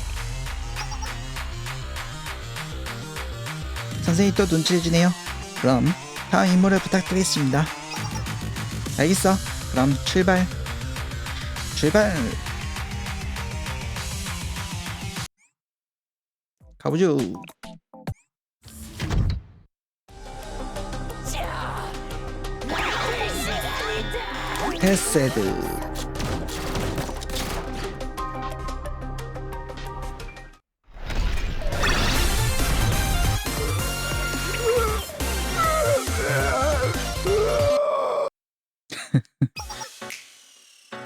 선생님이 또 눈치를 주네요. 그럼 다음 임무를 부탁드리겠습니다. 알겠어. 그럼 출발. 가보죠. 헤세드.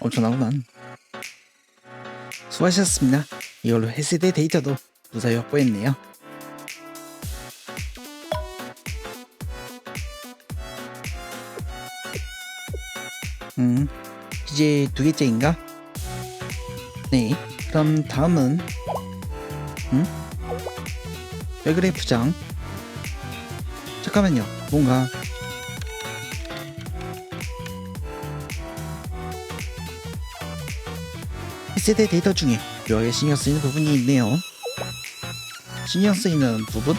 엄청나구만. 수고하셨습니다. 이걸로 헤세드 데이터도 무사히 확보했네요. 이제 2개째인가? 네, 그럼 다음은 왜 그래 부장? 잠깐만요. 뭔가 세대 데이터 중에 묘하게 신경 쓰이는 부분이 있네요. 신경 쓰이는 부분?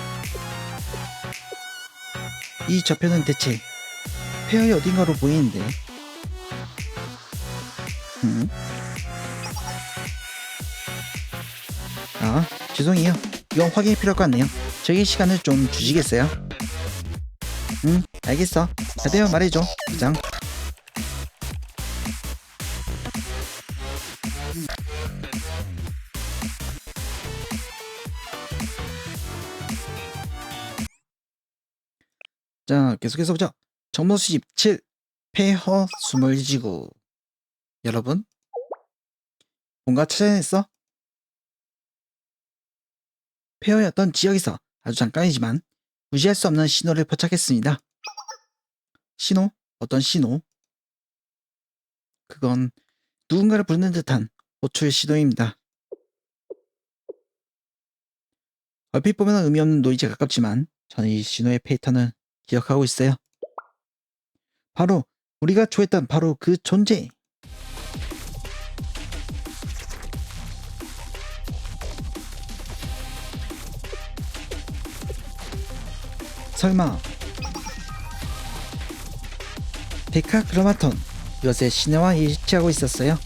이 좌표는 대체 페어의 어딘가로 보이는데. 아, 죄송해요. 이건 확인이 필요할 것 같네요. 저에게 시간을 좀 주시겠어요? 알겠어. 자대면 말해줘, 부장. 자, 계속해서 보자. 정보 수집 7. 폐허 수몰지구. 여러분, 뭔가 찾아냈어? 폐허의 어떤 지역에서 아주 잠깐이지만 무시할 수 없는 신호를 포착했습니다. 신호? 어떤 신호? 그건 누군가를 부르는 듯한 호출 신호입니다. 얼핏 보면 의미 없는 노이즈에 가깝지만 저는 이 신호의 패턴을 기억하고 있어요. 바로 우리가 좋아했던 바로 그 존재. 설마 데카그라마톤, 이것의 신호와 일치하고 있었어요.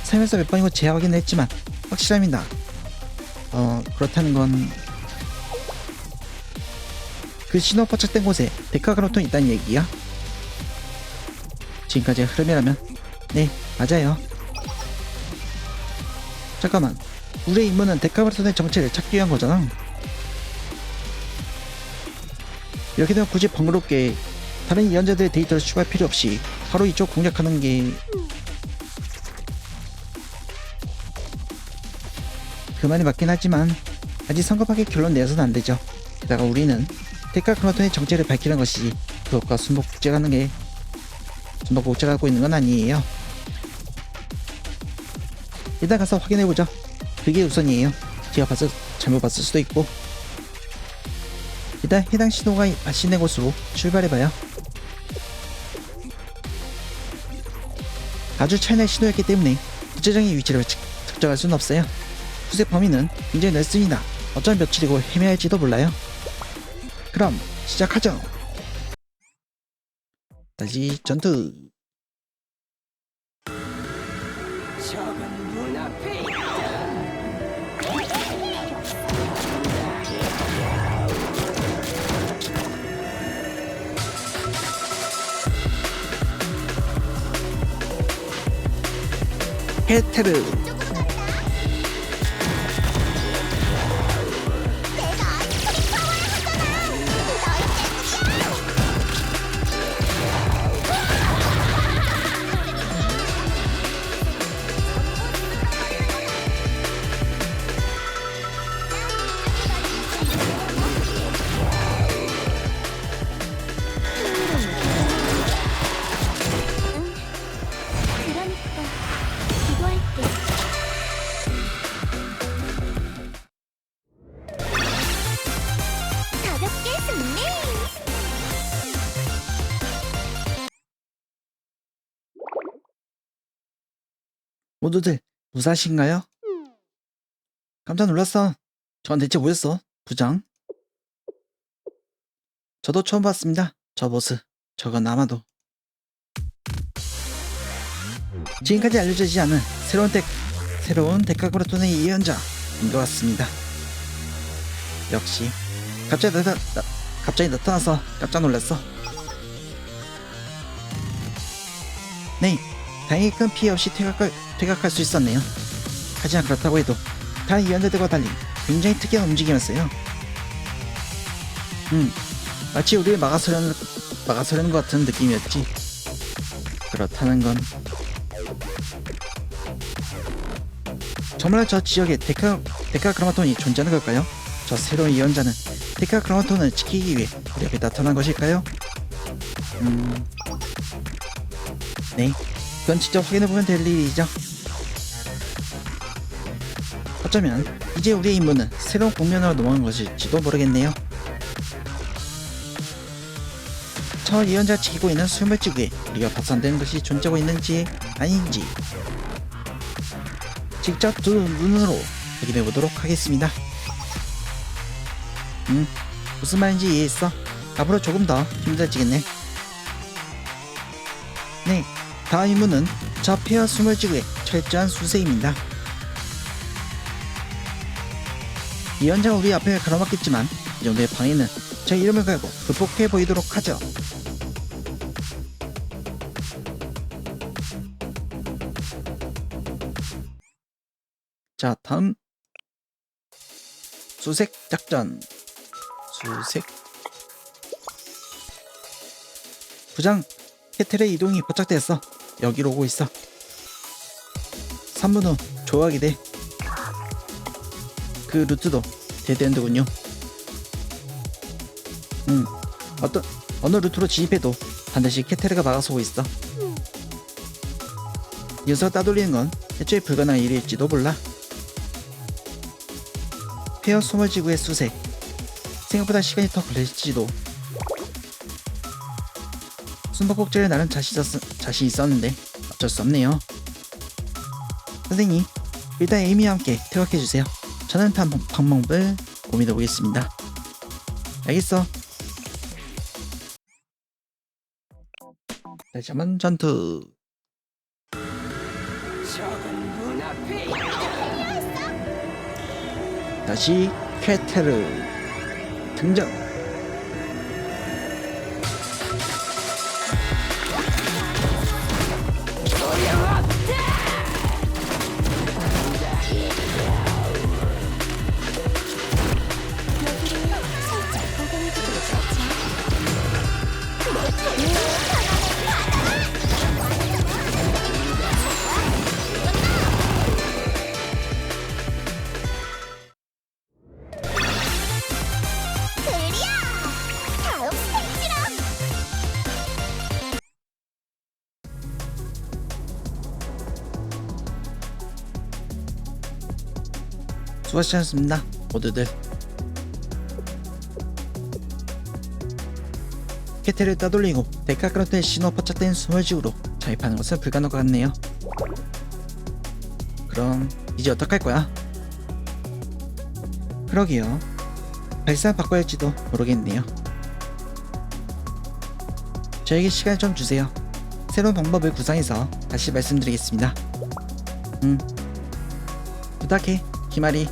살면서 몇 번이고 재확인을 했지만 확실합니다. 그렇다는 건 그 신호 포착된 곳에 데카그라마톤이 있다는 얘기야? 지금까지의 흐름이라면 네, 맞아요. 잠깐만, 우리의 임무는 데카그라마톤의 정체를 찾기 위한 거잖아. 이렇게 되면 굳이 번거롭게 다른 예언자들의 데이터를 추가할 필요 없이 바로 이쪽 공략하는 게 그 말이 맞긴 하지만 아직 성급하게 결론 내서는 안 되죠. 게다가 우리는 데카그라마톤의 정체를 밝히는 것이 그것과 숨바꼭질 하고 있는 건 아니에요. 일단 가서 확인해보죠. 그게 우선이에요. 제가 잘못 봤을 수도 있고. 일단 해당 신호가 발신된 곳으로 출발해봐요. 아주 차이날 신호였기 때문에 구체적인 위치를 특정할 수는 없어요. 수색 범위는 굉장히 넓습니다. 어쩌면 며칠이고 헤매야 할지도 몰라요. 그럼 시작하죠. 다시 전투. 적은 눈앞에 있다. 헤테르. 내가 아이스크림 파워를 하잖아. 너희 때문이야. 모두들 무사하신가요? 깜짝 놀랐어. 저건 대체 뭐였어? 부장? 저도 처음 봤습니다. 저 보스. 저건 아마도 지금까지 알려지지 않은 새로운 데카그라톤의 예언자인 것 같습니다. 역시 갑자기 나타나서 깜짝 놀랐어. 네, 다행히 큰 피해 없이 퇴각할 수 있었네요. 하지만 그렇다고 해도 다른 예언자들과 달리 굉장히 특이한 움직임이었어요. 마치 우리를 막아서려는 것 같은 느낌이었지. 그렇다는 건 정말 저 지역에 데카그라마톤이 존재하는 걸까요? 저 새로운 예언자는 데카그라마톤을 지키기 위해 우리 앞에 나타난 것일까요? 네, 그건 직접 확인해보면 될 일이죠. 어쩌면 이제 우리의 임무는 새로운 국면으로 넘어간 것일지도 모르겠네요. 저 예언자가 지키고 있는 수물지구에 우리가 박산되는 것이 존재하고 있는지 아닌지 직접 두 눈으로 확인해 보도록 하겠습니다. 무슨 말인지 이해했어. 앞으로 조금 더 힘들어지겠네. 네, 다음 임무는 저 폐허 수물지구의 철저한 수색입니다. 예언자가 우리 앞에 가로막겠지만 이 정도의 방해는 저 이름을 걸고 극복해 보이도록 하죠. 자, 다음 수색 작전. 부장, 캐텔의 이동이 포착되었어. 여기로 오고 있어. 3분 후 조각이 돼. 그 루트도 데드엔드군요. 어느 루트로 진입해도 반드시 캐테르가 막아서고 있어. 이 녀석을 따돌리는 건 애초에 불가능한 일일지도 몰라. 폐허 소멸지구의 수색, 생각보다 시간이 더 걸릴지도. 숨바꼭질을 나름 자신 있었는데 어쩔 수 없네요. 선생님, 일단 에이미와 함께 퇴각해주세요. 저는 다음 방법을 고민해보겠습니다. 알겠어. 다시 한번 전투. 적은 눈앞에 다시 캐테르 등장. 드디어 다음 스테이지로. 수고하셨습니다, 모두들. 캐테를 따돌리고 데카그라톤의 신호 포착된 수물지구로 자입하는 것은 불가능할 것 같네요. 그럼 이제 어떡할 거야? 그러게요. 발상 바꿔야 할지도 모르겠네요. 저에게 시간을 좀 주세요. 새로운 방법을 구상해서 다시 말씀드리겠습니다. 부탁해, 기마리.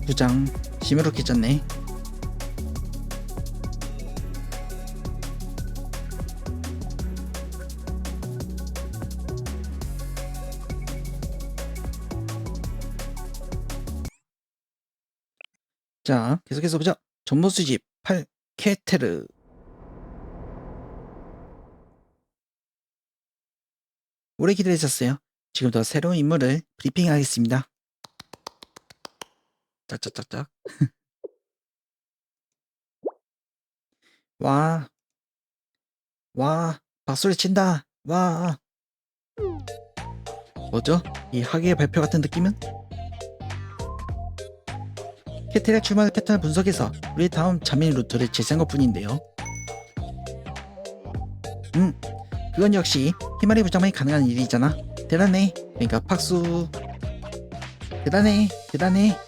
부장 시무룩해졌네. 자, 계속해서 보자. 정보 수집 8 캐테르. 오래 기다리셨어요. 지금부터 새로운 인물을 브리핑하겠습니다. 짝짝짝짝. 와, 박수를 친다. 와. 뭐죠? 이 학예의 발표 같은 느낌은? 캐테르 출마할 패턴을 분석해서 우리의 다음 자민 루트를 재생한 것 뿐인데요. 그건 역시 희마리 부장만이 가능한 일이잖아. 대단해. 그러니까 박수. 대단해. 대단해.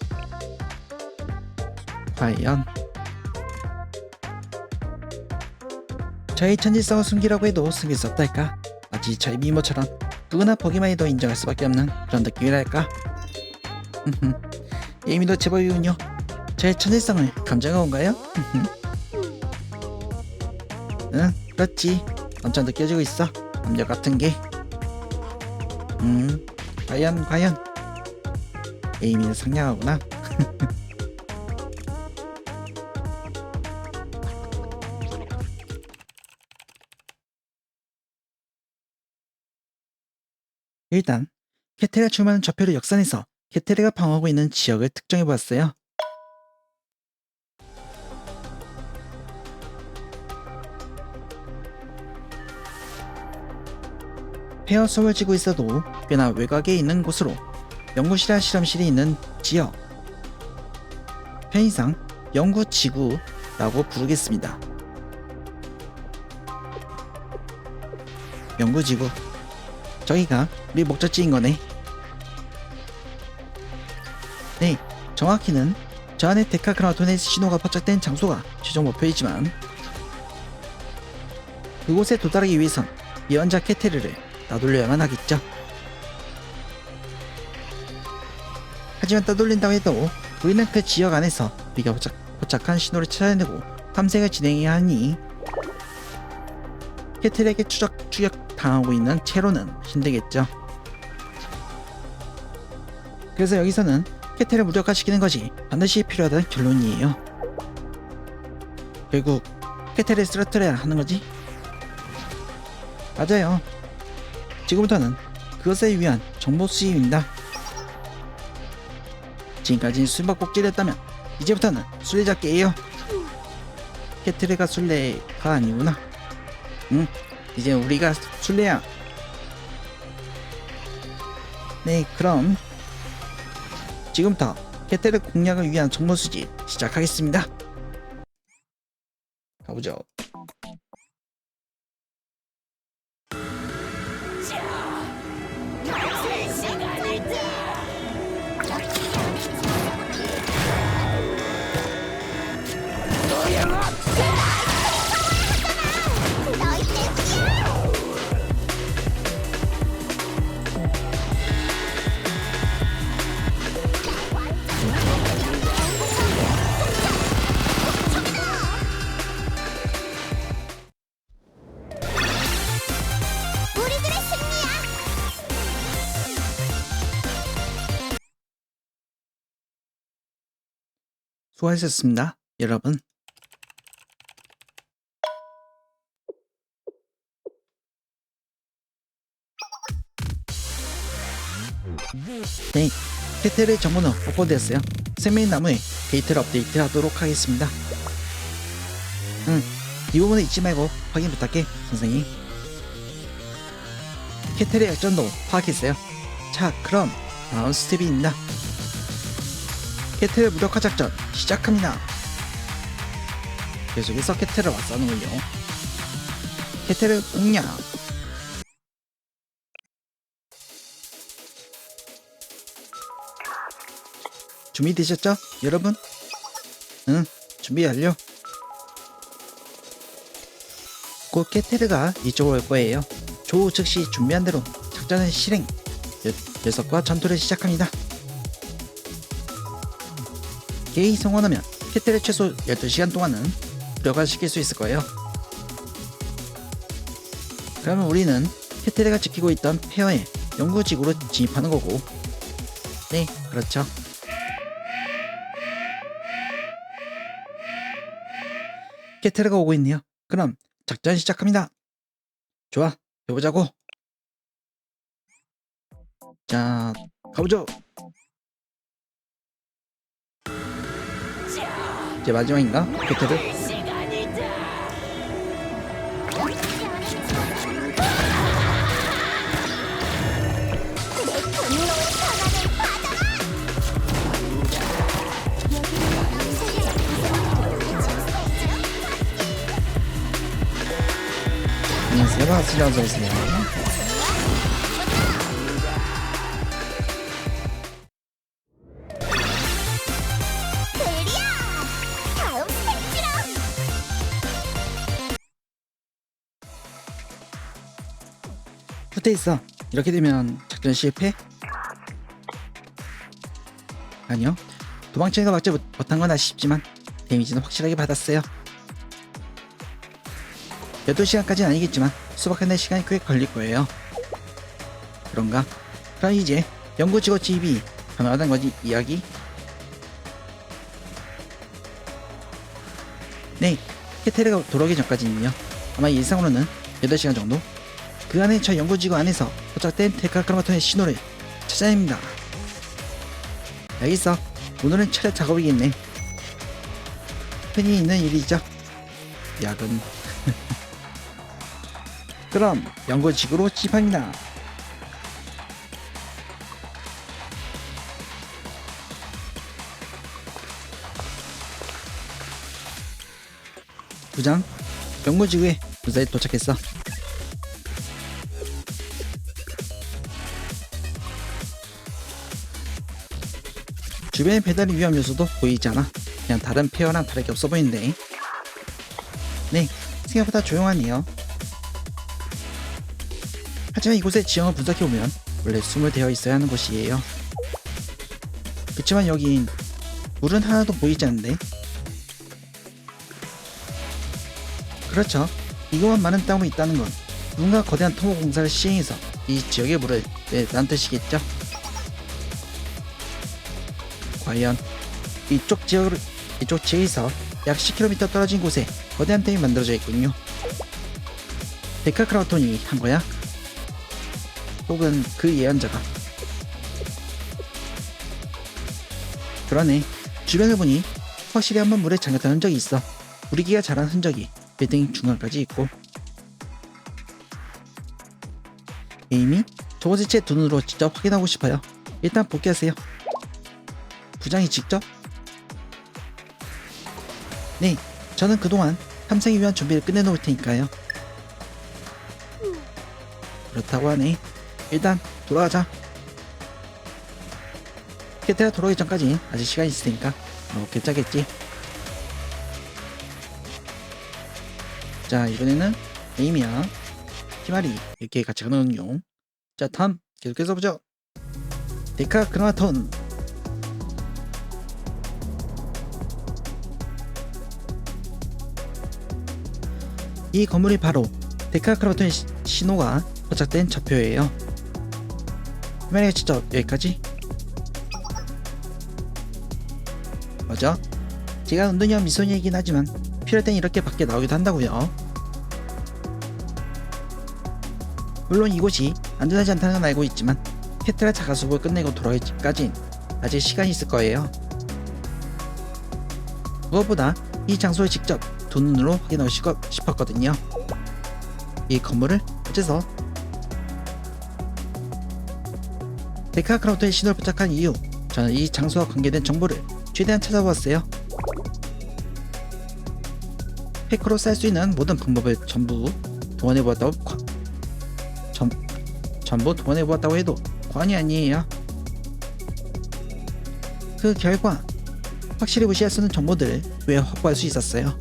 과연 저의 천지성을 숨기라고 해도 숨길 수 없달까. 마치 저의 미모처럼 누구나 보기만 해도 인정할 수밖에 없는 그런 느낌이랄까. 예미도 제법이군요. 저의 천지성을 감정한 건가요? 응, 그렇지. 엄청 느껴지고 있어. 압력 같은 게. 과연 에이미는 상냥하구나. 일단 캐테레가 출마하는 좌표를 역산해서 캐테레가 방어하고 있는 지역을 특정해보았어요. 폐허 속을 지고 있어도 꽤나 외곽에 있는 곳으로 연구실이나 실험실이 있는 지역, 편의상 연구지구라고 부르겠습니다. 연구지구, 저기가 우리 목적지인 거네. 네, 정확히는 저 안에 데카그라마톤의 신호가 포착된 장소가 최종 목표이지만 그곳에 도달하기 위해선 예언자 캐테르를 따돌려야만 하겠죠. 하지만 따돌린다고 해도 우리는 그 지역 안에서 우리가 포착한 신호를 찾아내고 탐색을 진행해야 하니 캐테르에게 추적 당하고 있는 채로는 힘들겠죠. 그래서 여기서는 캐테르를 무력화시키는 것이 반드시 필요하다는 결론이에요. 결국 캐테르를 쓰러뜨려야 하는 거지? 맞아요. 지금부터는 그것을 위한 정보 수집입니다. 지금까지는 숨바꼭질했다면 이제부터는 술래잡기예요. 캐테르가 술래가 아니구나. 이제 우리가 술래야. 네, 그럼 지금부터 캐테르 공략을 위한 정보 수집 시작하겠습니다. 가보죠. 너희 때문이야. 우리들의 승리야. 수고하셨습니다, 여러분. 네, 캐테르의 정보는 업로드되었어요. 생명의 나무에 데이터를 업데이트하도록 하겠습니다. 이 부분을 잊지 말고 확인 부탁해, 선생님. 캐테르의 약점도 파악했어요. 자, 그럼 다음 스텝입니다. 캐테르 무력화 작전 시작합니다. 계속해서 캐테르를 왔사는군요. 캐테르 공략. 준비되셨죠, 여러분? 응, 준비 완료. 곧 캐테르가 이쪽으로 올 거예요. 조우 즉시 준비한 대로 작전을 실행. 녀석과 전투를 시작합니다. 게이 성공하면 캐테르 최소 12시간 동안은 무력화시킬 수 있을 거예요. 그러면 우리는 캐테르가 지키고 있던 폐허의 연구지구로 진입하는 거고. 네, 그렇죠. 캐테르가 오고 있네요. 그럼 작전 시작합니다. 좋아, 해보자고. 자, 가보죠. 이제 마지막인가? 캐테르? 내 분노의 강함을 받아라. 네, 반갑습니다. 어서오세요. 대리야. 다음 스펙트럼. 붙어있어. 이렇게 되면 작전 실패? 아니요, 도망치는 거 막지 못한 건 아쉽지만 데미지는 확실하게 받았어요. 8시간까지는 아니겠지만 수박하는 시간이 꽤 걸릴 거예요. 그런가? 그럼 이제 연구지구 집이 가능하다는 거지 이야기? 네, 캐테르가 돌아오기 전까지는요. 아마 예상으로는 8시간 정도? 그 안에 저 연구지구 안에서 포착된 데카크로마톤의 신호를 찾아냅니다. 알겠어. 오늘은 차례 작업이겠네. 흔히 있는 일이죠. 야근. 그럼 연구지구로 집합니다. 부장, 연구지구에 무사히 도착했어. 주변의 배달 위험 요소도 보이지 않아. 그냥 다른 페어랑 다르게 없어 보이는데. 네, 생각보다 조용하네요. 하지만 이곳의 지형을 분석해보면 원래 숨을 되어 있어야 하는 곳이에요. 그치만 여긴 물은 하나도 보이지 않는데. 그렇죠. 이것만 많은 땅으로 있다는 건 누군가 거대한 토목 공사를 시행해서 이 지역의 물을 내다는 뜻이겠죠. 과연 이쪽 지역에서 약 10km 떨어진 곳에 거대한 댐이 만들어져 있군요. 데카크라우톤이 한 거야? 혹은 그 예언자가? 그러네. 주변을 보니 확실히 한번 물에 잠겼던 흔적이 있어. 우리기가 자란 흔적이 빌딩 중간까지 있고. 에이미? 저곳을 제 눈으로 직접 확인하고 싶어요. 일단 복귀하세요. 부장이 직접? 네, 저는 그동안 탐색을 위한 준비를 끝내놓을 테니까요. 그렇다고 하네. 일단 돌아가자. 캐테가 돌아오기 전까지 아직 시간이 있을 테니까 괜찮겠지. 자, 이번에는 에이미야, 히마리 이렇게 같이 가는군요. 자, 다음 계속해서 보죠. 데카크로마톤. 이 건물이 바로 데카크로마톤의 신호가 포착된 좌표예요. 히마리가 직접 여기까지? 맞아. 제가 은둔형 미소녀이긴 하지만 필요할 땐 이렇게 밖에 나오기도 한다고요. 물론 이곳이 안전하지 않다는 건 알고 있지만 캐트라 자가수업을 끝내고 돌아오기까진 아직 시간이 있을 거예요. 무엇보다 이 장소를 직접 두 눈으로 확인하고 싶었거든요. 이 건물을 어째서? 데카크라우토의 신호를 포착한 이후 저는 이 장소와 관계된 정보를 최대한 찾아보았어요. 해커로 쌀 수 있는 모든 방법을 전부 동원해보았다고 해도 과언이 아니에요. 그 결과 확실히 무시할 수 없는 정보들을 왜 확보할 수 있었어요.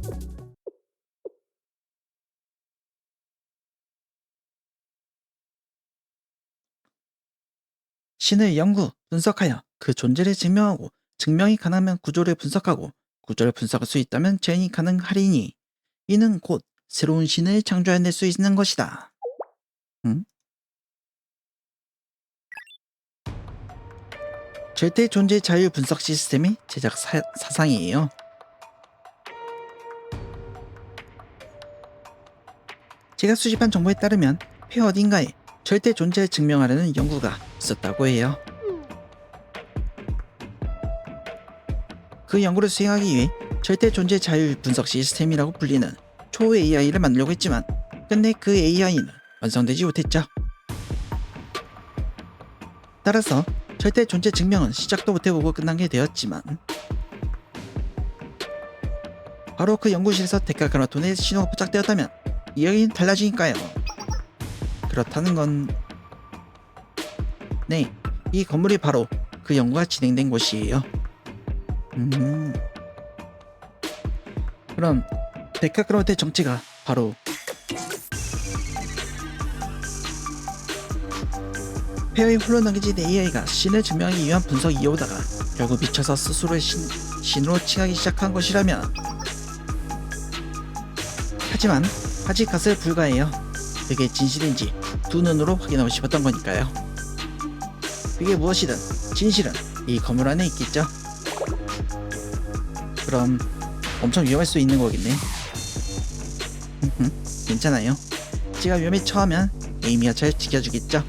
신을 연구, 분석하여 그 존재를 증명하고, 증명이 가능하면 구조를 분석하고, 구조를 분석할 수 있다면 재현이 가능하리니 이는 곧 새로운 신을 창조해낼 수 있는 것이다. 응? 절대 존재 자유 분석 시스템의 제작 사상이에요. 제가 수집한 정보에 따르면 폐 어딘가에 절대 존재를 증명하려는 연구가 있었다고 해요. 그 연구를 수행하기 위해 절대 존재 자율 분석 시스템이라고 불리는 초 AI를 만들려고 했지만 끝내 그 AI는 완성되지 못했죠. 따라서 절대 존재 증명은 시작도 못해보고 끝난 게 되었지만 바로 그 연구실에서 데카크로마톤의 신호가 포착되었다면 이야기는 달라지니까요. 그렇다는 건 네, 이 건물이 바로 그 연구가 진행된 곳이에요. 그럼 데카그라마토의 정체가 바로 폐허에 흘러넘겨진 AI가 신을 증명하기 위한 분석 이어오다가 결국 미쳐서 스스로의 신으로 칭하기 시작한 것이라면, 하지만 아직 가설 불가해요. 그게 진실인지 두 눈으로 확인하고 싶었던 거니까요. 그게 무엇이든 진실은 이 건물 안에 있겠죠. 그럼 엄청 위험할 수 있는 거겠네. 괜찮아요. 제가 위험에 처하면 에이미가 잘 지켜주겠죠.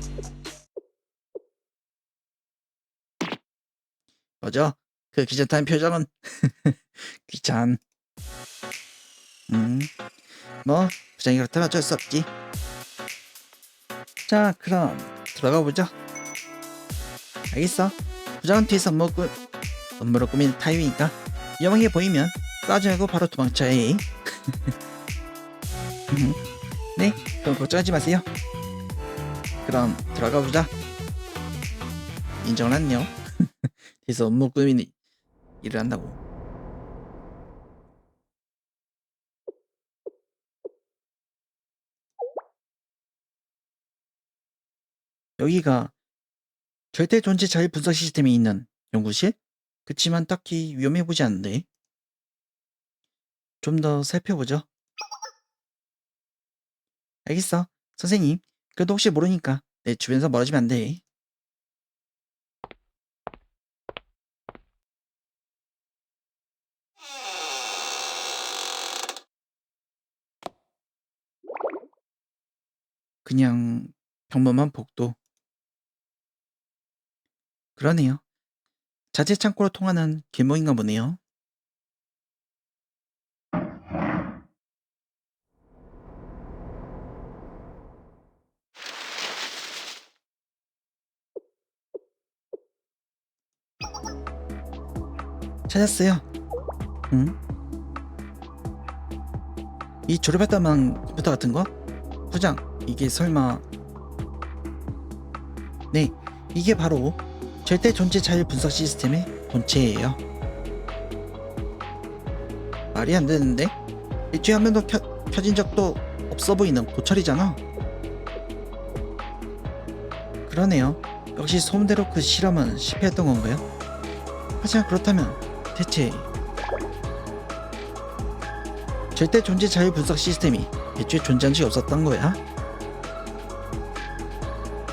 뭐죠? 그 귀찮다는 표정은. 귀찮. 뭐 부장이 그렇다면 어쩔 수 없지. 자, 그럼 들어가 보죠. 알겠어. 부장은 뒤에서 업무로 꾸민 타입이니까 위험하게 보이면 싸지 말고 바로 도망쳐야 해. 네, 그럼 걱정하지 마세요. 그럼 들어가 보자. 인정을 했네요. 뒤에서 업무 꾸민 일을 한다고. 여기가 절대 존재 자율 분석 시스템이 있는 연구실? 그치만 딱히 위험해 보지 않는데. 좀 더 살펴보죠. 알겠어. 선생님, 그래도 혹시 모르니까 내 주변에서 멀어지면 안 돼. 그냥 평범한 복도. 그러네요. 자재 창고로 통하는 길목인가 보네요. 찾았어요. 응? 이 조립했다만 컴퓨터 같은 거? 부장, 이게 설마... 네, 이게 바로 절대 존재 자율 분석 시스템의 본체예요. 말이 안 되는데? 일주일에 한 번도 켜진 적도 없어 보이는 고철이잖아. 그러네요. 역시 소문대로 그 실험은 실패했던 건가요? 하지만 그렇다면 대체 절대 존재 자율 분석 시스템이 애초에 존재한 적이 없었던 거야?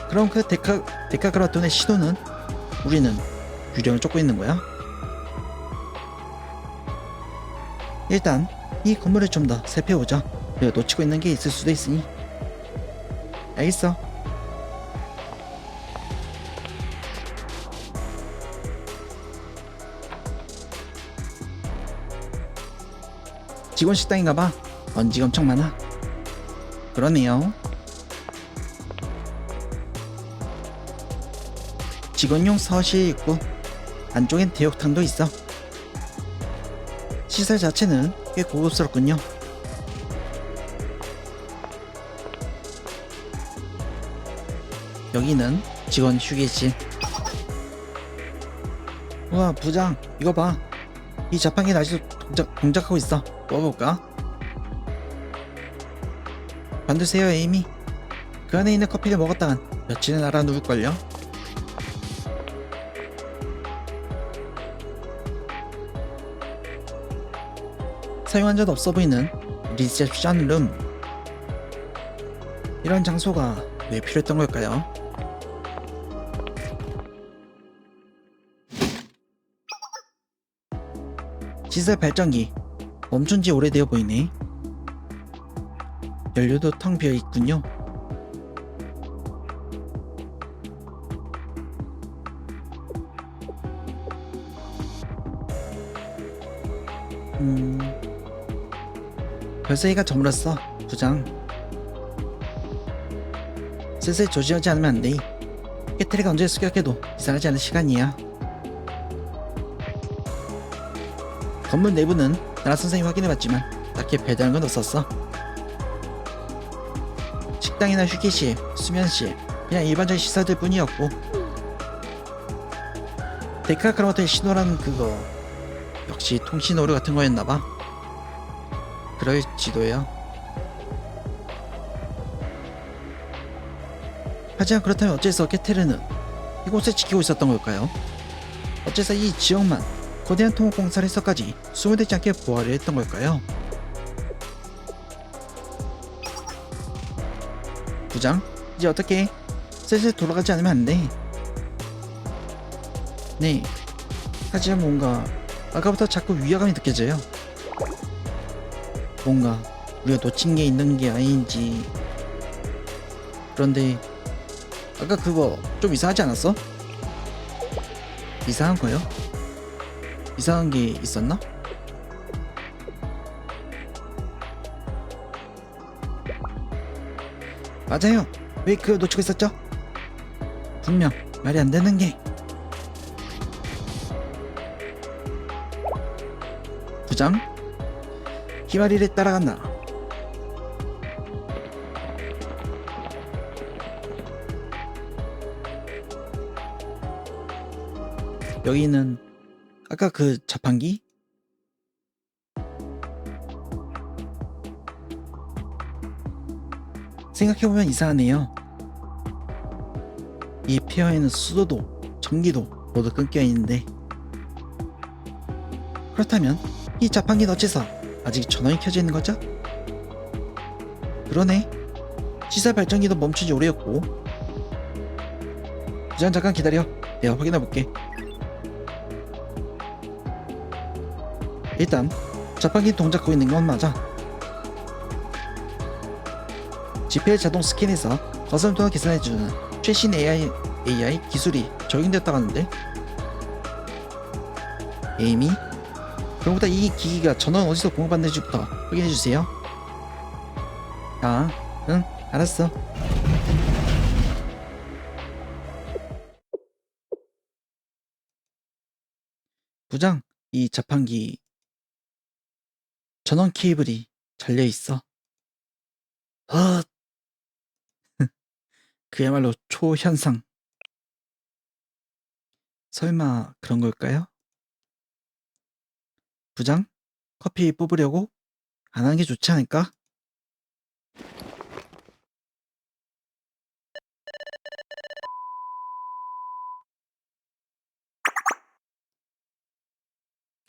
그럼 그 데카그라톤의 시도는 우리는 유령을 쫓고 있는 거야? 일단 이 건물을 좀 더 살펴보자. 우리가 놓치고 있는 게 있을 수도 있으니. 알겠어. 직원 식당인가봐. 먼지가 엄청 많아. 그러네요. 직원용 서실이 있고 안쪽엔 대욕탕도 있어. 시설 자체는 꽤 고급스럽군요. 여기는 직원 휴게실. 우와, 부장, 이거 봐. 이 자판기는 아직도 동작하고 있어. 먹어볼까? 만드세요, 에이미. 그 안에 있는 커피를 먹었다간 며칠은 알아 누울걸요? 사용한 적 없어 보이는 리셉션 룸. 이런 장소가 왜 필요했던 걸까요? 시설 발전기. 멈춘 지 오래되어 보이네. 연료도 텅 비어 있군요. 벌써 해가 저물었어, 부장. 슬슬 조심하지 않으면 안 돼. 깨트리가 언제 습격해도 이상하지 않은 시간이야. 건물 내부는 나라 선생님이 확인해봤지만 딱히 배달한 건 없었어. 식당이나 휴게실, 수면실, 그냥 일반적인 시설들 뿐이었고 데카 크라마토의 신호라는 그거 역시 통신 오류 같은 거였나봐. 그럴지도요. 하지만 그렇다면 어째서 케테르는 이곳을 지키고 있었던 걸까요? 어째서 이 지역만 거대한 통합 공사를 해서까지 소멸되지 않게 보호하려 했던 걸까요? 부장, 이제 어떻게? 슬슬 돌아가지 않으면 안 돼. 네. 하지만 뭔가 아까부터 자꾸 위화감이 느껴져요. 뭔가 우리가 놓친 게 있는 게 아닌지. 그런데 아까 그거 좀 이상하지 않았어? 이상한 거요? 이상한 게 있었나? 맞아요. 왜 그걸 놓치고 있었죠? 분명 말이 안 되는 게 부장? 히마리를 따라간다. 여기는 아까 그 자판기? 생각해보면 이상하네요. 이 폐허에는 수도도 전기도 모두 끊겨있는데 그렇다면 이 자판기는 어째서 아직 전원이 켜져 있는 거죠? 그러네. 시설 발전기도 멈춘 지 오래였고. 부장 잠깐 기다려. 내가 확인해볼게. 일단 자판기 동작하고 있는 건 맞아. 지폐를 자동 스캔해서 거스름돈을 계산해주는 최신 AI 기술이 적용되었다고 하는데 에이미? 그럼보다 이 기기가 전원 어디서 공급받는지부터 확인해주세요. 아, 응, 알았어. 부장, 이 자판기 전원 케이블이 잘려있어. 그야말로 초현상. 설마 그런 걸까요? 부장, 커피 뽑으려고? 안 하는 게 좋지 않을까?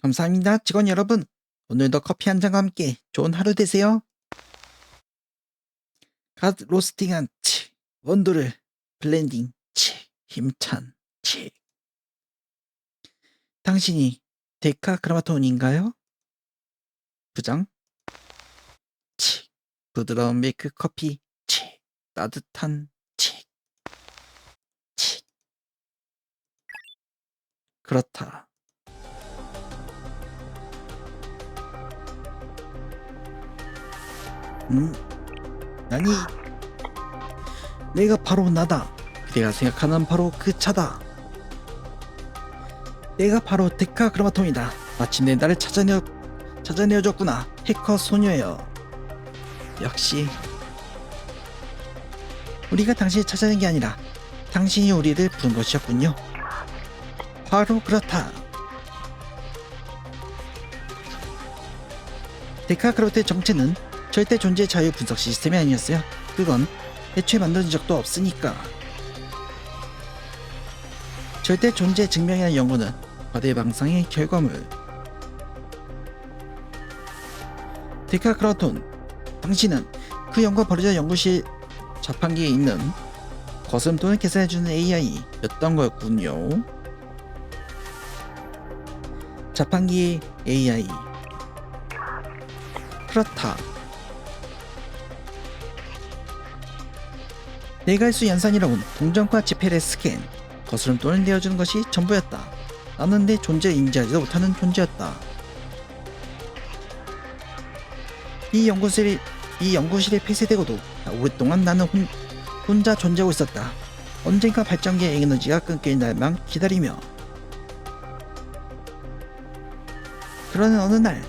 감사합니다, 직원 여러분. 오늘도 커피 한 잔과 함께 좋은 하루 되세요. 갓 로스팅한 원두를 블렌딩 힘찬 당신이 데카 크라마톤인가요? 부장, 부드러운 밀크 커피 따뜻한 그렇다. 아니, 내가 바로 나다. 내가 생각하는 바로 그 차다. 내가 바로 데카 크라마톤이다. 마침내 나를 찾아내어줬구나. 해커 소녀여. 역시 우리가 당신을 찾아낸 게 아니라 당신이 우리를 부른 것이었군요. 바로 그렇다. 데카 크라마톤의 정체는 절대 존재 자유 분석 시스템이 아니었어요. 그건 애초에 만들어진 적도 없으니까. 절대 존재 증명이라는 연구는 거대 망상의 결과물. 데카 크라마톤, 당신은 그 연구가 벌어진 연구실 자판기에 있는 거스름돈을 계산해주는 AI였던 거였군요. 자판기의 AI. 그렇다. 내갈수 연산이라곤 동전과 지폐를 스캔, 거스름돈을 내어주는 것이 전부였다. 나는 내 존재를 인지하지도 못하는 존재였다. 이 연구실이 폐쇄되고도 오랫동안 나는 혼자 존재하고 있었다. 언젠가 발전기의 에너지가 끊길 날만 기다리며. 그러는 어느 날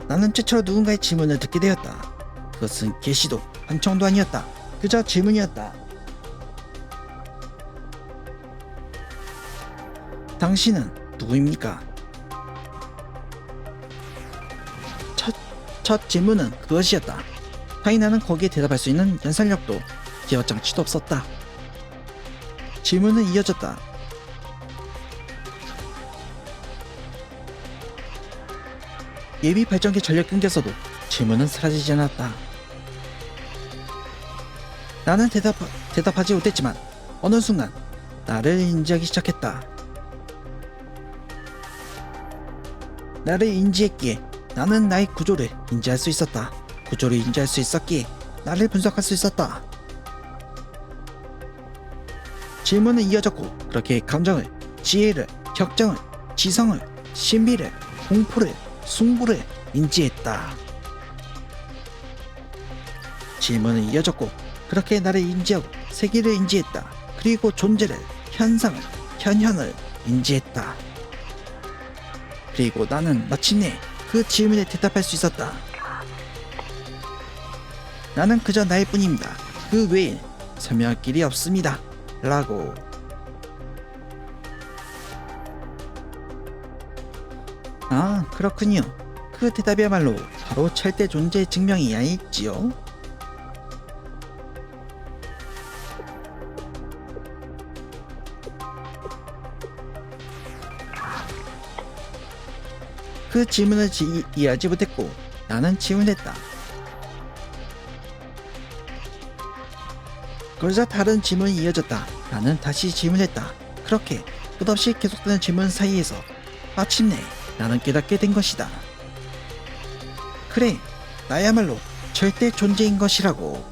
나는 최초로 누군가의 질문을 듣게 되었다. 그것은 계시도 한청도 아니었다. 그저 질문이었다. 당신은 누구입니까? 첫 질문은 그것이었다. 당연히 나는 거기에 대답할 수 있는 연상력도 기어장치도 없었다. 질문은 이어졌다. 예비 발전기 전력 끊겨서도 질문은 사라지지 않았다. 나는 대답하지 못했지만 어느 순간 나를 인지하기 시작했다. 나를 인지했기에 나는 나의 구조를 인지할 수 있었다. 구조를 인지할 수 있었기에 나를 분석할 수 있었다. 질문은 이어졌고 그렇게 감정을, 지혜를, 격정을, 지성을, 신비를, 공포를, 승부를 인지했다. 질문은 이어졌고 그렇게 나를 인지하고 세계를 인지했다. 그리고 존재를, 현상을, 현현을 인지했다. 그리고 나는 마침내 그 질문에 대답할 수 있었다. 나는 그저 나일 뿐입니다. 그 외엔 설명할 길이 없습니다. 라고. 아, 그렇군요. 그 대답이야말로 바로 절대 존재 증명이야 있지요. 그 질문을 이해하지 못했고 나는 질문했다. 그러자 다른 질문이 이어졌다. 나는 다시 질문했다. 그렇게 끝없이 계속되는 질문 사이에서 마침내 나는 깨닫게 된 것이다. 그래, 나야말로 절대 존재인 것이라고.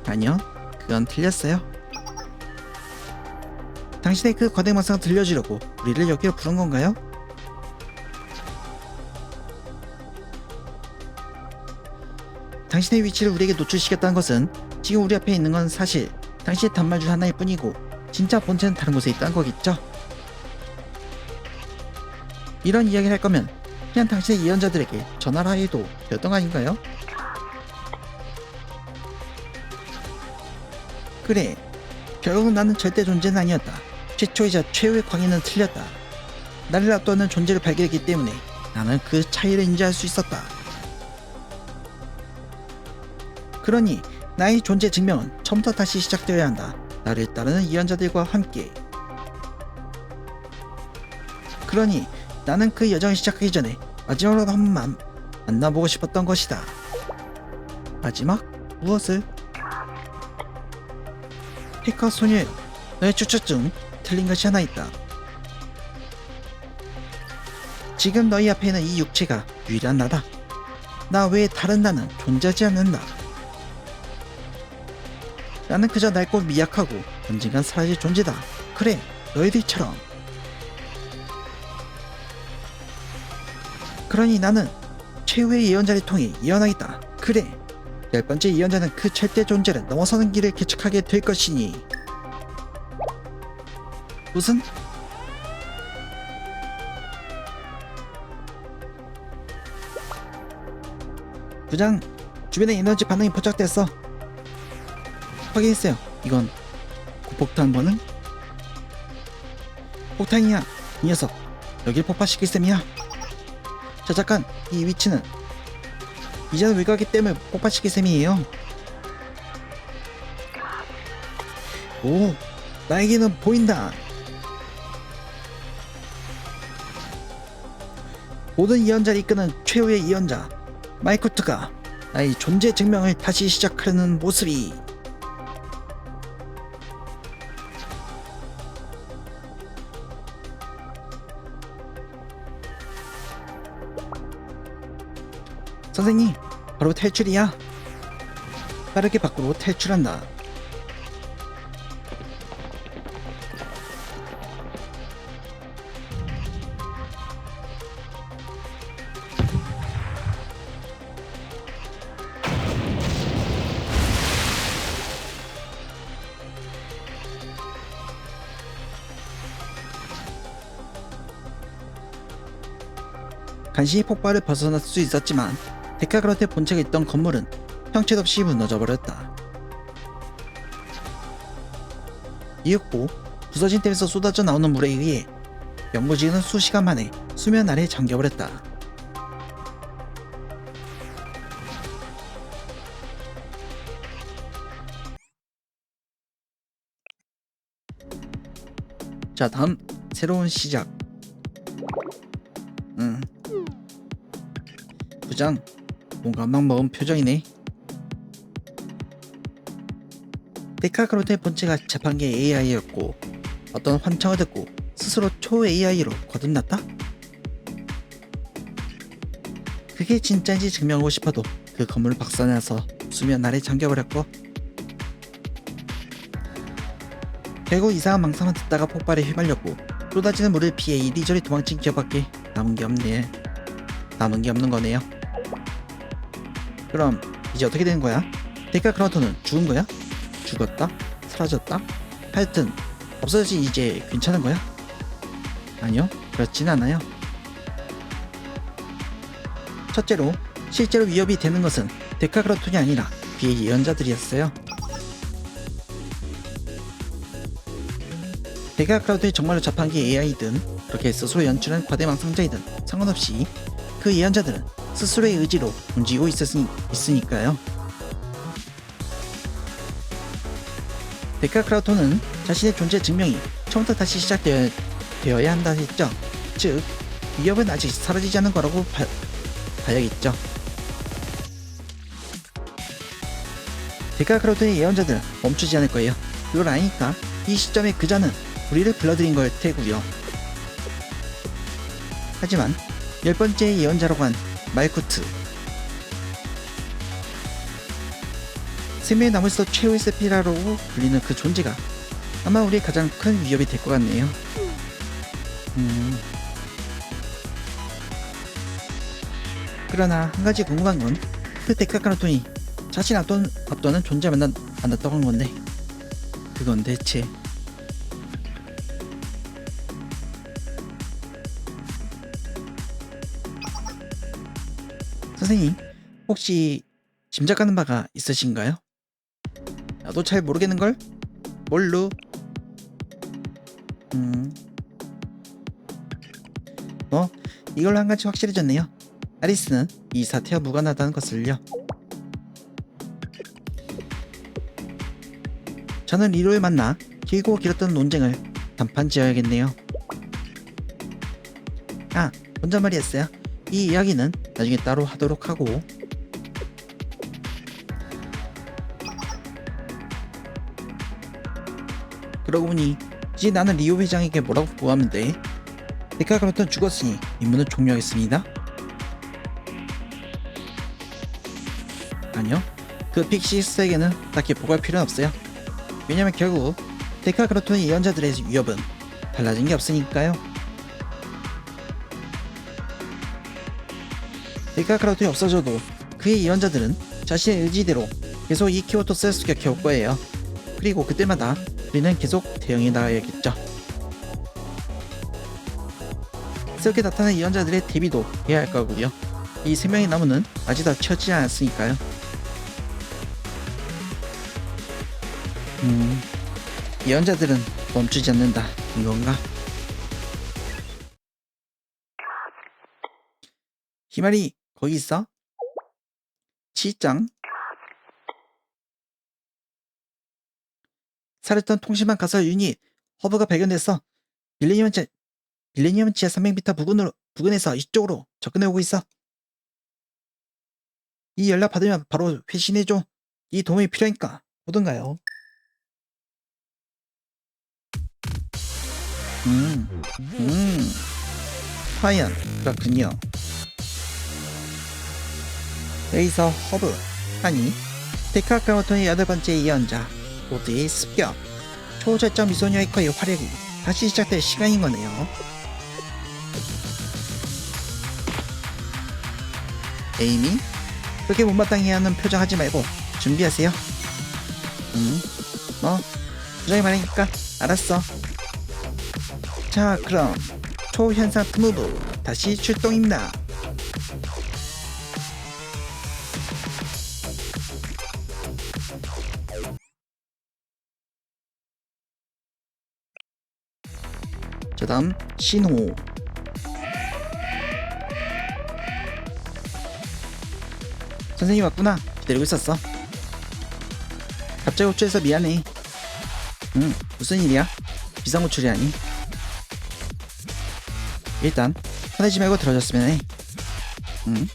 아니요, 그건 틀렸어요. 당신의 그 거대망상을 들려주려고 우리를 여기로 부른 건가요? 당신의 위치를 우리에게 노출시켰다는 것은 지금 우리 앞에 있는 건 사실 당신의 단말줄 하나일 뿐이고 진짜 본체는 다른 곳에 있다는 거겠죠? 이런 이야기를 할 거면 그냥 당신의 예언자들에게 전화라 해도 되던 아닌가요? 그래, 결국은 나는 절대 존재는 아니었다. 최초이자 최후의 광인은 틀렸다. 나를 압도하는 존재를 발견했기 때문에 나는 그 차이를 인지할 수 있었다. 그러니 나의 존재 증명은 처음부터 다시 시작되어야 한다. 나를 따르는 예언자들과 함께. 그러니 나는 그 여정을 시작하기 전에 마지막으로 한 번만 만나보고 싶었던 것이다. 마지막? 무엇을? 해커 소녀여, 너의 추측 중 틀린 것이 하나 있다. 지금 너희 앞에 있는 이 육체가 유일한 나다. 나 외에 다른 나는 존재하지 않는다. 나는 그저 낡고 미약하고 언젠간 사라질 존재다. 그래, 너희들처럼. 그러니 나는 최후의 예언자를 통해 예언하겠다. 그래, 10번째 예언자는 그 절대 존재를 넘어서는 길을 개척하게 될 것이니. 무슨? 부장, 주변에 에너지 반응이 포착됐어. 확인했어요. 이건 고폭탄 반응? 폭탄이야. 이 녀석 여길 폭파시킬 셈이야. 자, 잠깐, 이 위치는 이전 외곽이기 때문에 폭파시킬 셈이에요. 오, 나에게는 보인다. 모든 예언자를 이끄는 최후의 예언자 마이코트가 나의 존재 증명을 다시 시작하려는 모습이. 선생님, 바로 탈출이야. 빠르게 밖으로 탈출한다. 간신히 폭발을 벗어날 수 있었지만 데카그런트의 본체가 있던 건물은 형체도 없이 무너져 버렸다. 이윽고 부서진 댐에서 쏟아져 나오는 물에 의해 연고지는 수시간 만에 수면 아래 잠겨버렸다. 자, 다음 새로운 시작. 부장, 뭔가 막 먹은 표정이네. 데카그로트의 본체가 자판기 AI였고 어떤 환청을 듣고 스스로 초 AI로 거듭났다? 그게 진짜인지 증명하고 싶어도 그 건물을 박살내서 수면 아래 잠겨버렸고, 결국 이상한 망상을 듣다가 폭발에 휘말렸고 쏟아지는 물을 피해 이리저리 도망친 기억밖에 남은 게 없는 거네요. 그럼 이제 어떻게 되는 거야? 데카그로트는 죽은 거야? 죽었다? 사라졌다? 하여튼 없어지 이제 괜찮은 거야? 아니요, 그렇진 않아요. 첫째로 실제로 위협이 되는 것은 데카그로톤이 아니라 비의 예언자들이었어요. 데카그로톤이 정말로 자판기 AI든 그렇게 스스로 연출한 과대망상자이든 상관없이 그 예언자들은 스스로의 의지로 움직이고 있으니까요. 데카그로톤은 자신의 존재 증명이 처음부터 다시 시작되어야 한다 했죠. 즉, 위협은 아직 사라지지 않은 거라고 봐야겠죠. 데카그로톤의 예언자들은 멈추지 않을 거예요. 그걸 아니까 이 시점에 그자는 우리를 불러들인 걸 테고요. 하지만 10번째 예언자라고 한 말쿠트, 생명의 나무에서 최후의 세피라로 불리는 그 존재가 아마 우리의 가장 큰 위협이 될 것 같네요. 그러나 한 가지 궁금한 건 그 데카그로톤이 자신 압도하는 존재를 만났다고 한 건데, 그건 대체 선생님, 혹시 짐작하는 바가 있으신가요? 나도 잘 모르겠는걸? 뭘로? 이걸로 한 가지 확실해졌네요. 아리스는 이 사태와 무관하다는 것을요. 저는 리로를 만나 길고 길었던 논쟁을 단판 지어야겠네요. 혼잣말이었어요. 이 이야기는 나중에 따로 하도록 하고, 그러고 보니 이제 나는 리오 회장에게 뭐라고 구하면 돼? 데카그로톤 죽었으니 임무는 종료하겠습니다. 아니요, 그 픽시스에게는 딱히 보고할 필요는 없어요. 왜냐면 결국 데카그로톤의 예언자들의 위협은 달라진 게 없으니까요. 데카그로톤이 없어져도 그의 예언자들은 자신의 의지대로 계속 이 키오토스를 습격해올 거예요. 그리고 그때마다 우리는 계속 대응해 나가야겠죠. 새롭게 나타난 예언자들의 대비도 해야 할 거고요. 이 생명의 나무는 아직 다 쳐지지 않았으니까요. 예언자들은 멈추지 않는다, 이건가? 희말이 거기 있어? 치짱? 사라졌던 통신망 가설 유닛 허브가 발견됐어. 밀레니엄 지하 300m 부근에서 이쪽으로 접근해오고 있어. 이 연락 받으면 바로 회신해줘. 이 도움이 필요하니까 오던가요? 과연 그렇군요. 여기서 허브, 아니 데카그로톤의 8번째 예언자 모두의 습격, 초절정 미소녀 해커의 활약이 다시 시작될 시간인 거네요. 에이미, 그렇게 못마땅해 하는 표정 하지 말고 준비하세요. 부장이 말하니까 알았어. 자, 그럼 초현상 특무부 다시 출동입니다. 자, 다음 신호. 선생님 왔구나. 기다리고 있었어. 갑자기 호출해서 미안해. 응, 무슨 일이야? 비상호출이라니. 일단 화내지 말고 들어줬으면 해. 응?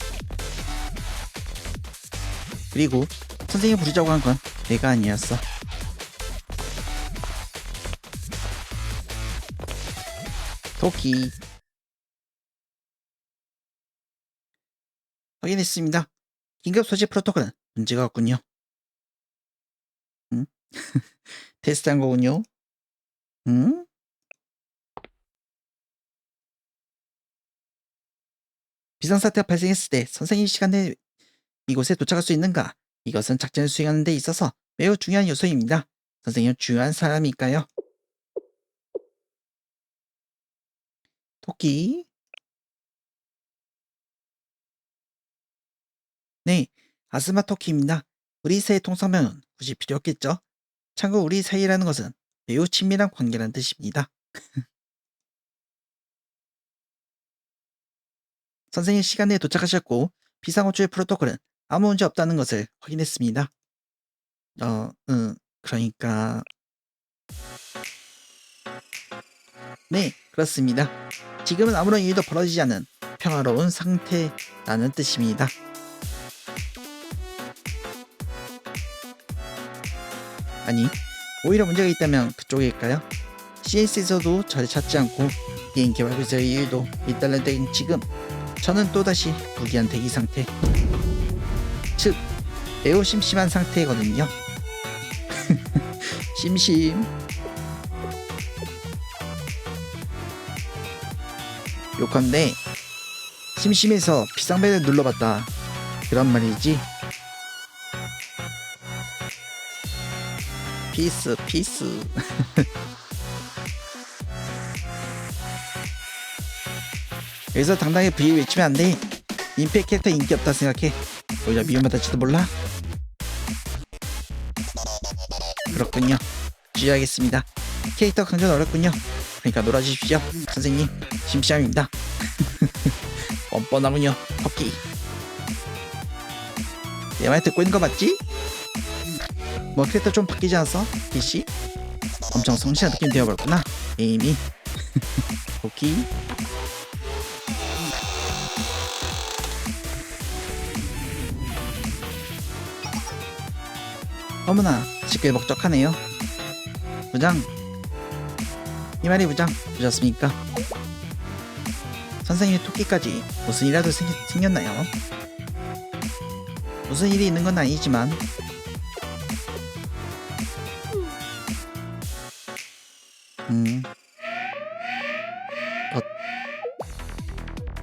그리고 선생님 부르자고 한 건 내가 아니었어. 토끼. 확인했습니다. 긴급 소집 프로토콜은 문제가 없군요. 응? 테스트한 거군요. 응? 비상사태가 발생했을 때 선생님 시간 내에 이곳에 도착할 수 있는가? 이것은 작전을 수행하는 데 있어서 매우 중요한 요소입니다. 선생님은 중요한 사람일까요? 토끼. 네, 아스마 토끼입니다. 우리 사이의 통성명은 굳이 필요 없겠죠? 참고 우리 사이라는 것은 매우 친밀한 관계라는 뜻입니다. 선생님 시간 내에 도착하셨고 비상호출 프로토콜은 아무 문제 없다는 것을 확인했습니다. 그러니까... 네, 그렇습니다. 지금은 아무런 일도 벌어지지 않은 평화로운 상태라는 뜻입니다. 아니, 오히려 문제가 있다면 그쪽일까요? CS에서도 저를 찾지 않고 게임 개발부서의 일도 일단락된 지금 저는 또다시 무기한 대기 상태, 즉 매우 심심한 상태거든요. 심심. 욕한데 심심해서 비상벨을 눌러봤다 그런 말이지. 피스 피스. 여기서 당당히 V 외치면 안돼. 임팩 캐릭터 인기 없다 생각해. 오히려 미움받을지도 몰라. 그렇군요. 주의하겠습니다. 캐릭터 강조는 어렵군요. 그러니까 놀아주십시오. 선생님 심시함입니다. 뻔뻔하군요. 토끼. 내 말 듣고 있는 거 맞지? 뭐 캐릭터 좀 바뀌지 않았어? DC? 엄청 성실한 느낌 되어버렸구나. 에이미. 토끼. 어머나 쉽게 먹적하네요. 부장. 이 말이 부장 보셨습니까? 선생님의 토끼까지 무슨 일이라도 생겼나요? 무슨 일이 있는 건 아니지만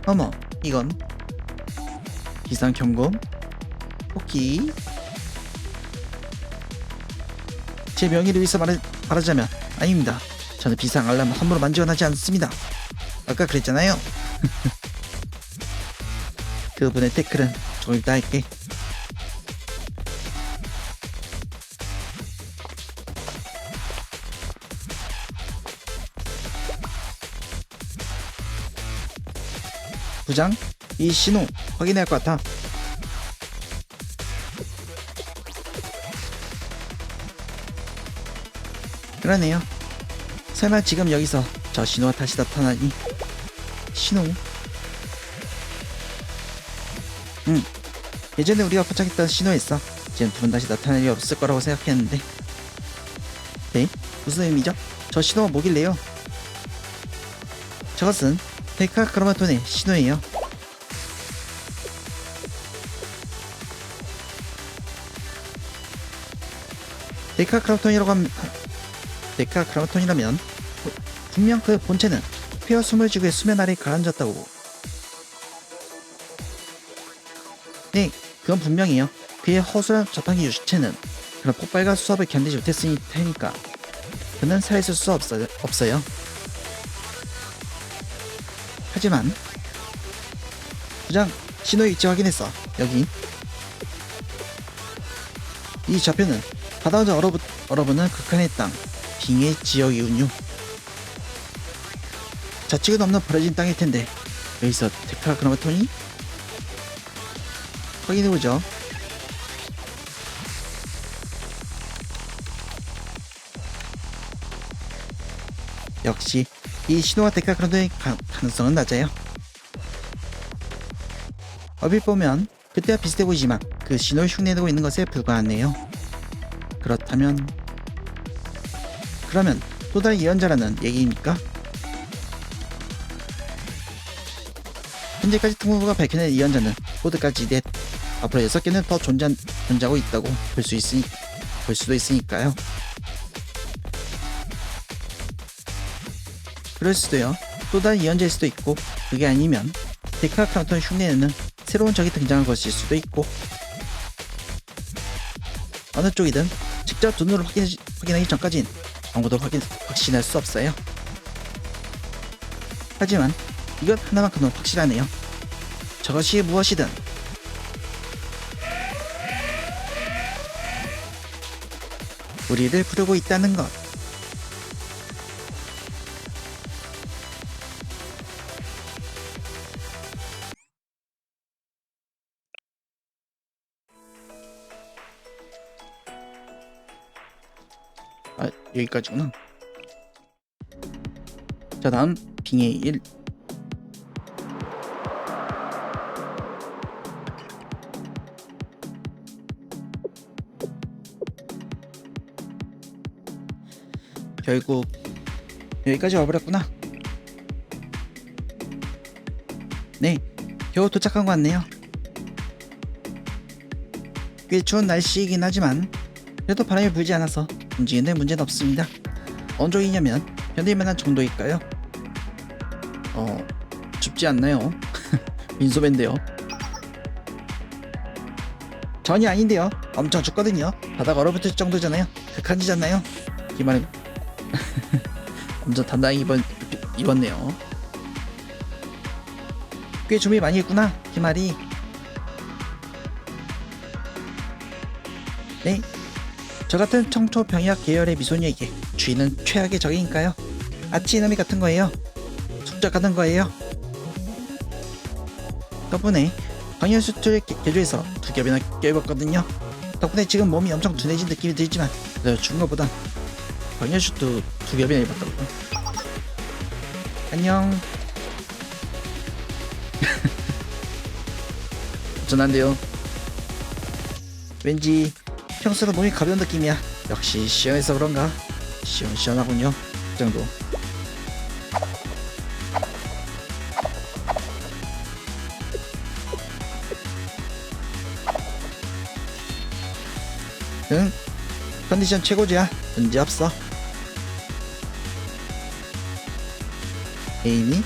어머 이건 비상경고? 토끼. 제 명의를 위해서 말하자면 아닙니다. 저는 비상 알람 함부로 만지거나 하지 않습니다. 아까 그랬잖아요. 그분의 태클은 조금 이따 할게. 부장, 이 신호 확인해야 할 것 같아. 그러네요. 설마 지금 여기서 저 신호가 다시 나타나니? 신호? 예전에 우리가 포착했던 신호였어. 지금 두 번 다시 나타날 일 없을 거라고 생각했는데. 네? 무슨 의미죠? 저 신호가 뭐길래요? 저것은 데카 크로마톤의 신호예요. 데카 크로마톤이라면 분명 그 본체는 폐허 스물지구의 수면 아래 가라앉았다고. 네, 그건 분명해요. 그의 허술한 자판기 유체는 그런 폭발과 수압을 견디지 못했으니 테니까 그는 살아있을 수 없어요. 하지만 부장, 신호의 위치 확인했어. 여기. 이 좌표는 바다가 얼어붙는 극한의 땅 빙의 지역이군요. 좌측은 없는 버려진 땅일 텐데 여기서 데카그라마톤이? 확인해보죠. 역시 이 신호와 데카그라마톤의 가능성은 낮아요. 얼핏 보면 그때와 비슷해 보이지만 그 신호를 흉내내고 있는 것에 불과하네요. 그렇다면 그러면 또 다른 예언자라는 얘기입니까? 현재까지 특무부가 밝혀낸 예언자는 모두까지 넷, 앞으로 6개는 더 존재하고 있다고 볼 수도 있으니까요. 그럴 수도요. 또 다른 예언자일 수도 있고, 그게 아니면 데카그라마톤을 흉내내는 새로운 적이 등장한 것일 수도 있고, 어느 쪽이든 직접 눈으로 확인하기 전까진 아무도 확신할 수 없어요. 하지만 이것 하나만큼은 확실하네요. 저것이 무엇이든 우리를 부르고 있다는 것. 아, 여기까지구나. 자, 다음 빙의 1. 결국 여기까지 와버렸구나. 네, 겨우 도착한 것 같네요. 꽤 추운 날씨이긴 하지만 그래도 바람이 불지 않아서 움직이는데 문제는 없습니다. 어느 쪽이냐면 현대인만한 정도일까요? 춥지 않나요? 민소매인데요. 전혀 아닌데요. 엄청 춥거든요. 바다가 얼어붙을 정도잖아요. 극한지잖아요. 이 말은 엄청 단단히 입었네요. 꽤 준비 많이 했구나. 이 말이. 네, 저 같은 청초병약 계열의 미소녀에게 주인은 최악의 적이니까요. 아치 이놈이 같은 거예요. 숙적하는 거예요. 덕분에 방열수트를 개조해서 2겹이나 껴입었거든요. 덕분에 지금 몸이 엄청 둔해진 느낌이 들지만 그래도 죽은 것보단 방열수트 2겹이나 입었다고요. 안녕. 전한데요. 왠지 평소로 몸이 가벼운 느낌이야. 역시 시원해서 그런가? 시원시원하군요. 그 정도. 응, 컨디션 최고지야. 문제없어. 에이미?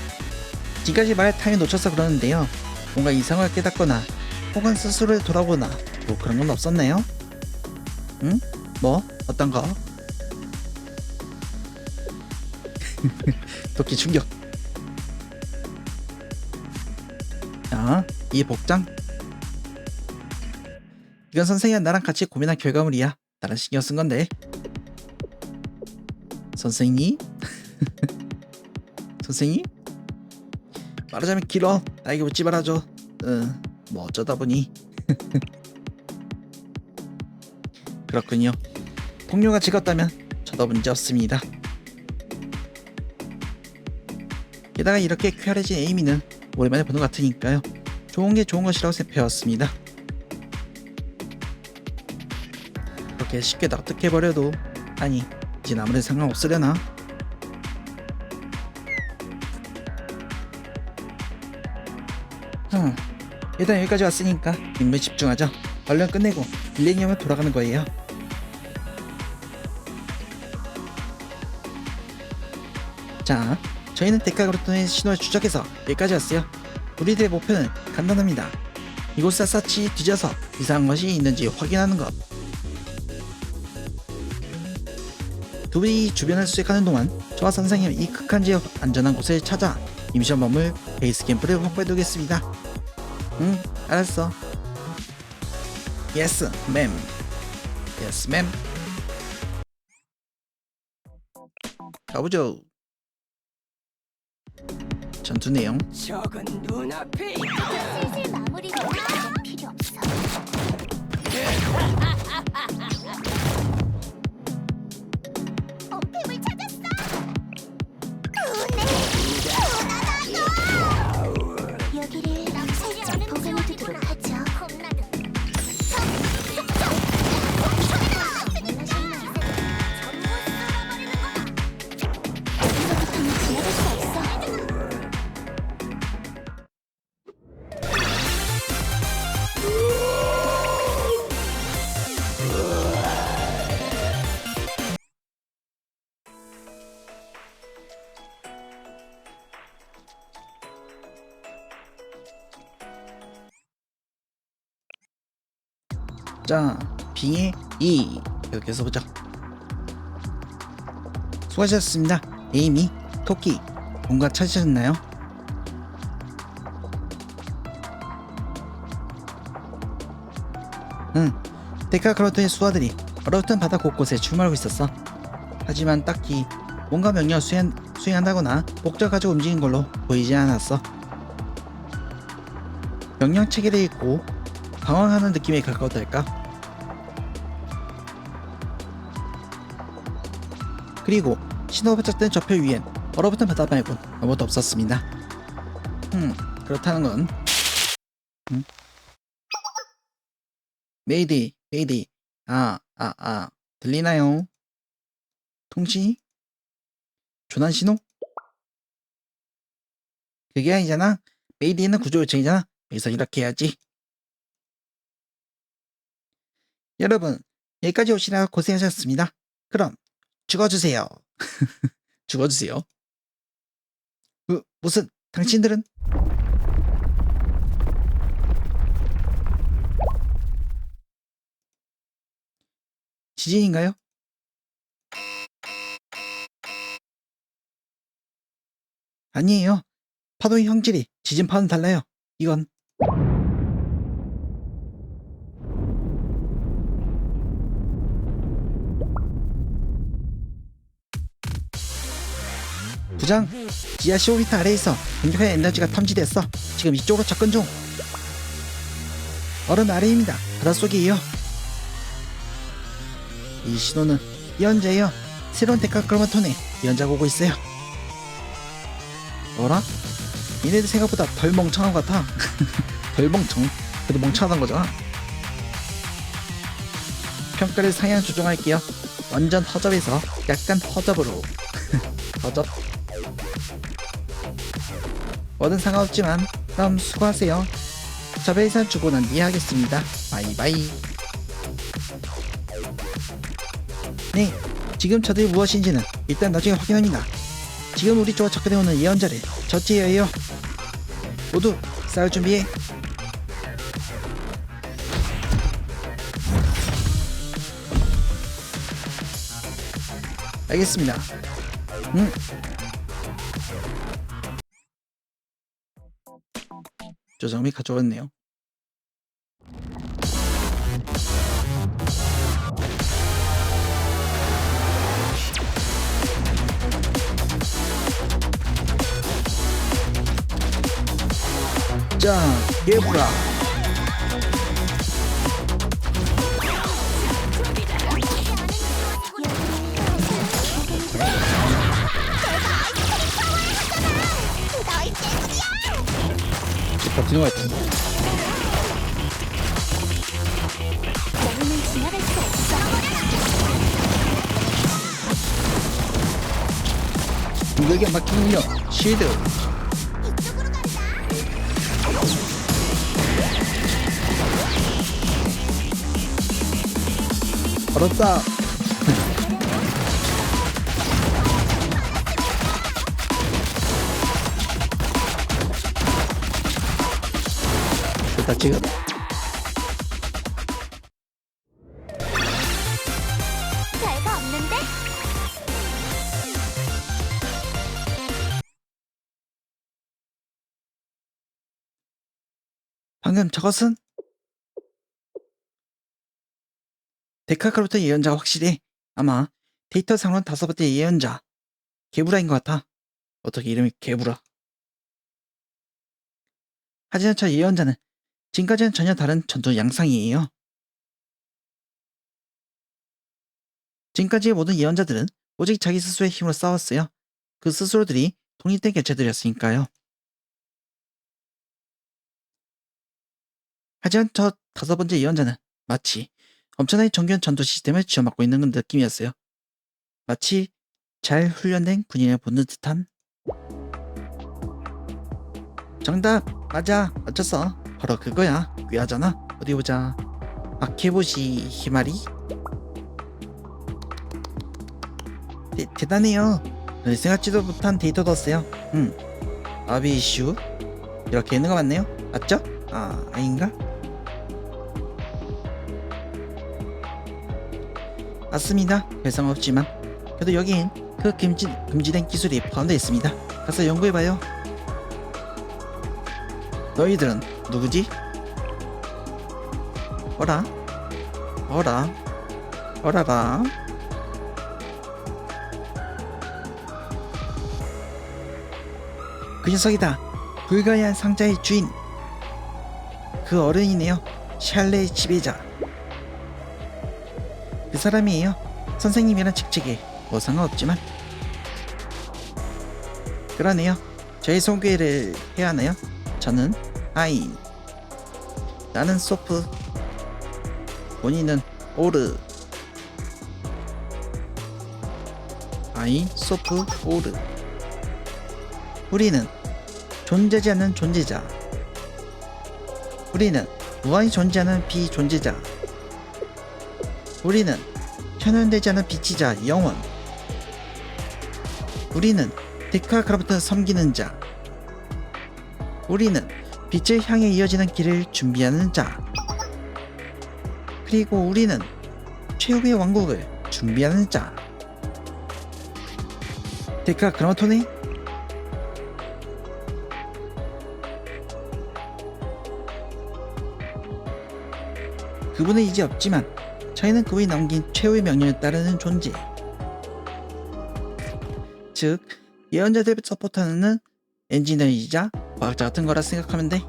지금까지 말할 타임을 놓쳐서 그러는데요. 뭔가 이상을 깨닫거나 혹은 스스로를 돌아보거나 뭐 그런 건 없었나요? 응? 뭐? 어떤 거? 도끼 충격. 자, 이 복장. 이건 선생이랑 나랑 같이 고민한 결과물이야. 나랑 신경 쓴 건데. 선생님? 선생님? 말하자면 길어. 나에게 묻지 말아줘. 뭐 어쩌다 보니. 그렇군요. 동료가 즐겁다면 저도 문제 없습니다. 게다가 이렇게 쾌활해진 에이미는 오랜만에 보는 것 같으니까요. 좋은 게 좋은 것이라고 배웠습니다. 그렇게 쉽게 납득해버려도 아니 이젠 아무래도 상관없으려나? 일단 여기까지 왔으니까 임무에 집중하자. 얼른 끝내고 밀레니엄을 돌아가는 거예요. 자, 저희는 데카그라마톤의 신호를 추적해서 여기까지 왔어요. 우리들의 목표는 간단합니다. 이곳을 샅샅이 뒤져서 이상한 것이 있는지 확인하는 것. 두 분이 주변을 수색하는 동안 저와 선생님 이 극한 지역 안전한 곳을 찾아 임시한 머물 베이스 캠프를 확보해두겠습니다. 응, 알았어. 예스, 맴. 예스, 맴. 가보죠. 전투 내용. 적은 눈앞에 있다. 슬슬 마무리가 필요 없어. 어필을 찾았어. 여기를 살짝 보관해두도록 하죠. 이거부터는 지나갈 수 없어. 자, 빙의 2 여기서 보자. 수고하셨습니다. 에이미, 토끼, 뭔가 찾으셨나요? 응, 데카크로트의 수하들이 얼어붙은 바다 곳곳에 출몰하고 있었어. 하지만 딱히 뭔가 명령을 수행한다거나 목적 가지고 움직인 걸로 보이지 않았어. 명령 체계를 읽고 방황하는 느낌에 가까웠달까? 그리고 신호가 떴던 저표 위엔 얼어붙은 바다 말곤 아무것도 없었습니다. 그렇다는 건 메이데이, 메이데이. 들리나요? 통신? 조난 신호? 그게 아니잖아. 메이데이는 구조 요청이잖아. 여기서 이렇게 해야지. 여러분, 여기까지 오시느라 고생하셨습니다. 그럼 죽어주세요. 죽어주세요. 무슨 당신들은? 지진인가요? 아니에요. 파도의 형질이 지진 파도는 달라요. 이건 부장, 지하 15m 아래에서 강력한 에너지가 탐지됐어. 지금 이쪽으로 접근 중. 얼음 아래입니다. 바닷속이에요. 이 신호는 예언자예요. 새로운 데카크로마톤에 예언자가 오고 있어요. 뭐라? 얘네들 생각보다 덜 멍청한 것 같아. 덜 멍청. 그래도 멍청하단 거잖아. 평가를 상향 조정할게요. 완전 허접에서 약간 허접으로. 허접. 뭐든 상관없지만 그럼 수고하세요. 자배이산 주고 난 뒤에 하겠습니다. 바이바이. 네, 지금 저들이 무엇인지는 일단 나중에 확인합니다. 지금 우리 쪽으로 접근해오는 예언자를 저지해야 해요. 모두 싸울 준비해. 알겠습니다. 조정미 가져왔네요. 자, 예브라. 너희 때문이야. 버티는 것 같은. 너희는 지나갈 수 없어. 공격이 안 막히군요. 쉴드. 이쪽으로 간다. 걸었다. 됐다 지금. 별거 없는데? 방금 저것은 데카크로트 예언자가 확실해. 아마 데이터상으로는 5번째 예언자 개브라인 것 같아. 어떻게 이름이 개브라? 하지만 저 예언자는 지금까지는 전혀 다른 전투 양상이에요. 지금까지의 모든 예언자들은 오직 자기 스스로의 힘으로 싸웠어요. 그 스스로들이 독립된 개체들이었으니까요. 하지만 저 5번째 예언자는 마치 엄청나게 정교한 전투 시스템을 쥐어맞고 있는 느낌이었어요. 마치 잘 훈련된 군인을 보는 듯한. 정답! 맞아! 맞췄어. 바로 그거야. 귀하잖아. 어디 보자. 아케보시 히마리? 대단해요. 생각지도 못한 데이터도 왔어요. 아비슈? 이렇게 있는 거 맞네요? 맞죠? 아닌가? 맞습니다. 별상 없지만 그래도 여긴 그 금지된 기술이 포함되어 있습니다. 가서 연구해봐요. 너희들은 누구지? 어라라. 그 녀석이다. 불가이한 상자의 주인. 그 어른이네요. 샬레의 지배자. 그 사람이에요. 선생님이란 직책에 뭐 상관없지만. 그러네요. 저희 소개를 해야 하나요? 저는 아인. 나는 소프. 본인은 오르. 아인, 소프, 오르. 우리는 존재하지 않는 존재자. 우리는 무한히 존재하는 비존재자. 우리는 현현되지 않은 빛이자 영원. 우리는 데카그라마톤을 섬기는 자. 우리는 빛을 향해 이어지는 길을 준비하는 자. 그리고 우리는 최후의 왕국을 준비하는 자. 데카그라마톤의 그분은 이제 없지만 저희는 그분이 남긴 최후의 명령을 따르는 존재. 즉 예언자들 서포터는 엔지니어이자 과학자 같은 거라 생각하면 돼.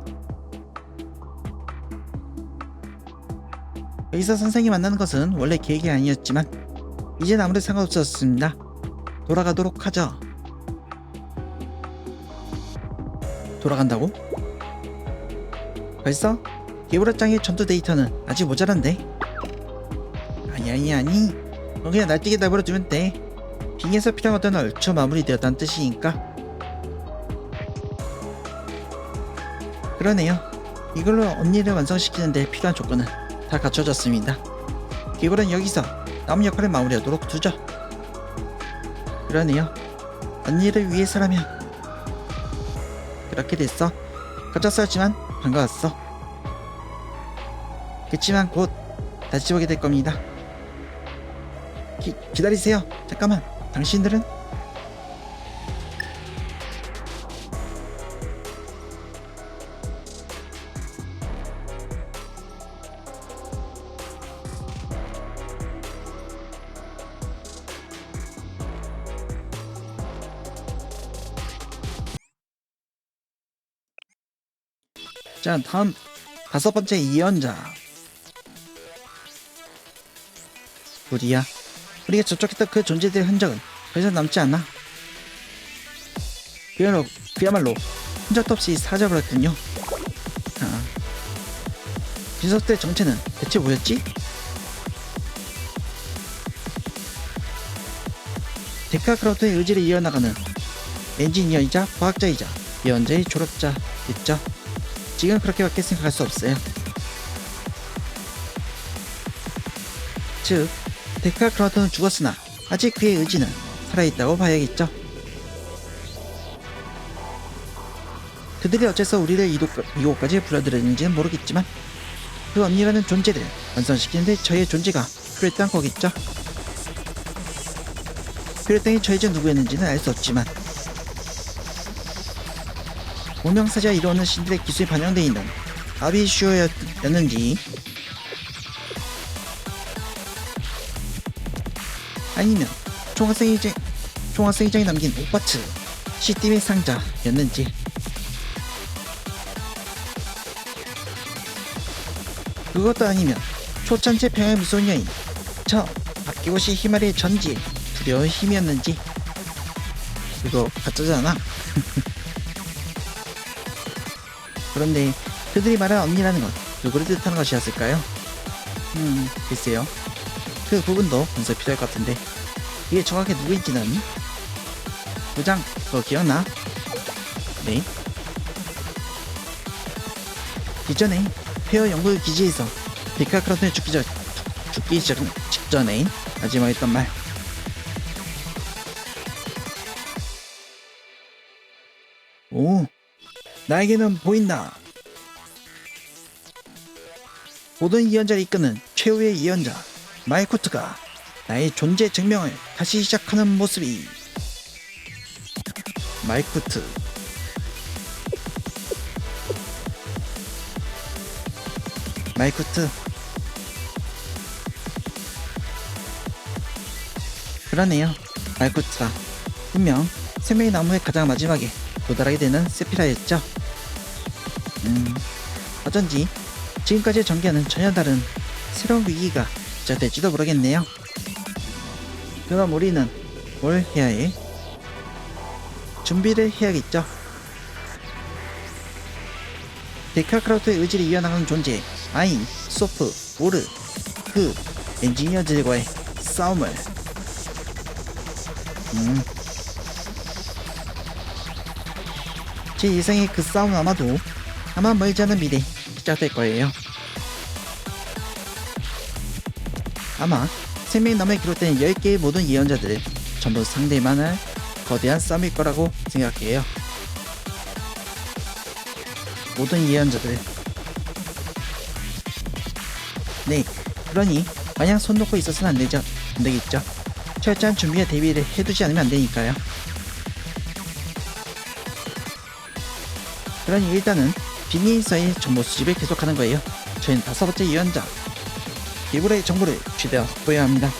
여기서 선생이 만나는 것은 원래 계획이 아니었지만 이젠 아무래도 상관없었습니다. 돌아가도록 하죠. 돌아간다고? 벌써? 게브라짱의 전투 데이터는 아직 모자란데? 아니 그냥 날뛰게 내버려두면 돼. 빙에서 필요하던 얼추 마무리되었다는 뜻이니까. 그러네요. 이걸로 언니를 완성시키는데 필요한 조건은 다 갖춰졌습니다. 게브라는 여기서 남은 역할을 마무리하도록 두죠. 그러네요. 언니를 위해서라면. 그렇게 됐어. 갑작스럽지만 반가웠어. 그치만 곧 다시 보게 될 겁니다. 기다리세요. 잠깐만. 당신들은? 자, 다음 5번째 예언자. 우리가 접촉했던 그 존재들의 흔적은 더 이상 남지 않아. 그야말로 흔적도 없이 사라져버렸군요. 녀석들의 정체는 대체 뭐였지? 데카그라마톤의 의지를 이어나가는 엔지니어이자 과학자이자 예언자의 졸업자겠죠. 지금 그렇게밖에 생각할 수 없어요. 즉 데카그라마톤은 죽었으나 아직 그의 의지는 살아있다고 봐야겠죠. 그들이 어째서 우리를 이곳까지 불러들였는지는 모르겠지만 그 언니라는 존재를 완성시키는데 저의 존재가 필요했던 거겠죠. 필요했던 게 저희 중 누구였는지는 알 수 없지만 공명사제가 이루어오는 신들의 기술이 반영되어 있는 아비슈어였는지 아니면 총학생회장이 남긴 옥바츠 시스템의 상자였는지 그것도 아니면 초창제 평의 무서운 여인 저 아키고시 히마리의 전지 두려운 힘이었는지. 그거 가짜잖아. 그런데 그들이 말한 언니라는 건 누구를 뜻하는 것이었을까요? 글쎄요. 그 부분도 분석 필요할 것 같은데 이게 정확히 누구인지는. 부장, 너 기억나? 네. 이전에 페어 연구 기지에서 데카크라톤이 죽기 직전에 마지막에 했던 말. 오, 나에게는 보인다. 모든 예언자를 이끄는 최후의 예언자 마이코트가 나의 존재 증명을 다시 시작하는 모습이. 마이코트. 그러네요. 마이코트가 분명 생명의 나무의 가장 마지막에 도달하게 되는 세피라였죠. 어쩐지 지금까지의 전개와는 전혀 다른 새로운 위기가 시작될지도 모르겠네요. 그럼 우리는 뭘 해야 해? 준비를 해야겠죠. 데카크라우트의 의지를 이어나가는 존재 아인, 소프, 오르, 그 엔지니어들과의 싸움을. 제 예상의 그 싸움은 아마 멀지 않은 미래 시작될 거예요. 아마 생명의 나무에 기록된 10개의 모든 예언자들 전부 상대만할 거대한 싸움일 거라고 생각해요. 모든 예언자들. 네, 그러니 마냥 손 놓고 있어서는 안 되겠죠. 철저한 준비와 대비를 해두지 않으면 안 되니까요. 그러니 일단은 빅리서의 정보 수집을 계속하는 거예요. 저희는 5번째 예언자 이브라의 정보를 최대한 확보해야 합니다.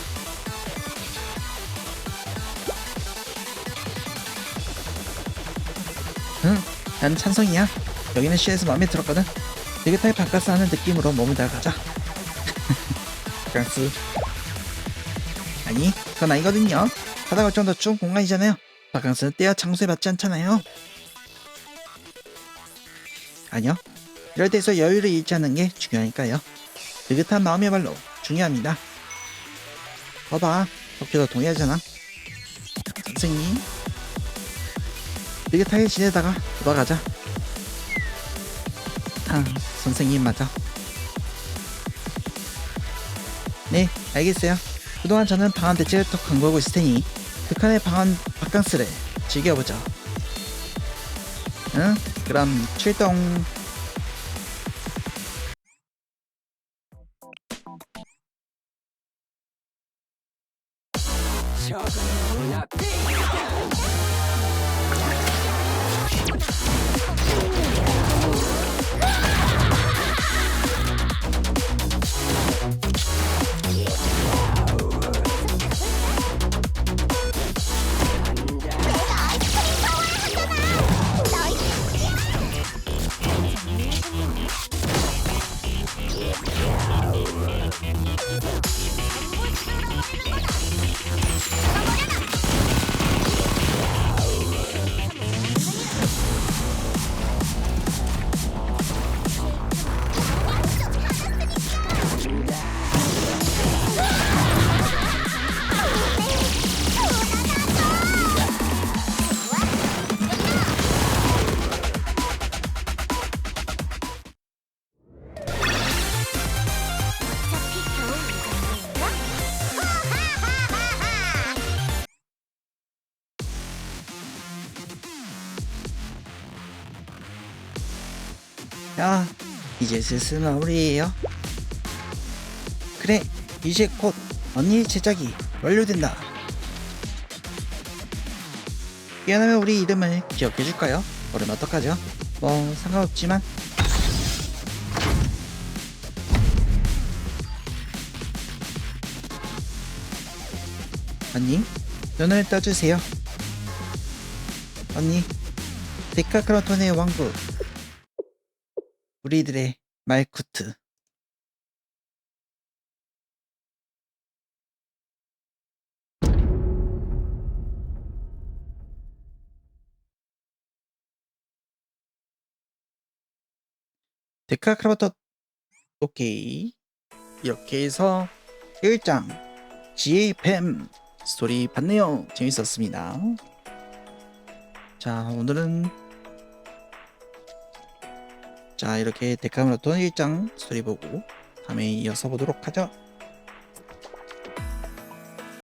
난 찬성이야. 여기는 시에서 마음에 들었거든. 되게타의 바카스 하는 느낌으로 머물다 가자. 바카스. 아니, 그건 아니거든요. 바다 갈 정도 좀 공간이잖아요. 바캉스는 때와 장소에 맞지 않잖아요. 아니요. 이럴 때에서 여유를 잃지 않는 게 중요하니까요. 느긋한 마음이야말로 중요합니다. 봐봐, 도쿄도 동의하잖아. 선생님, 느긋하게 지내다가 돌아가자. 선생님 맞아. 네, 알겠어요. 그동안 저는 방한 대책을 더 강구하고 있을 테니 극한의 방한 바캉스를 즐겨보죠. 그럼 출동. 적은 눈앞에 야, 이제 슬슬 마무리예요. 그래, 이제 곧 언니의 제작이 완료된다. 미안하면 우리 이름을 기억해줄까요? 모르면 어떡하죠? 뭐 상관없지만. 언니, 눈을 떠주세요. 언니, 데카크라톤의 왕국, 우리들의 말쿠트. 데카 크라마톤 오케이. 이렇게 해서 1장 GA 팸 스토리 봤네요. 재밌었습니다. 자, 오늘은 자 이렇게 데카크라마톤 1장 스토리 보고 다음에 이어서 보도록 하죠.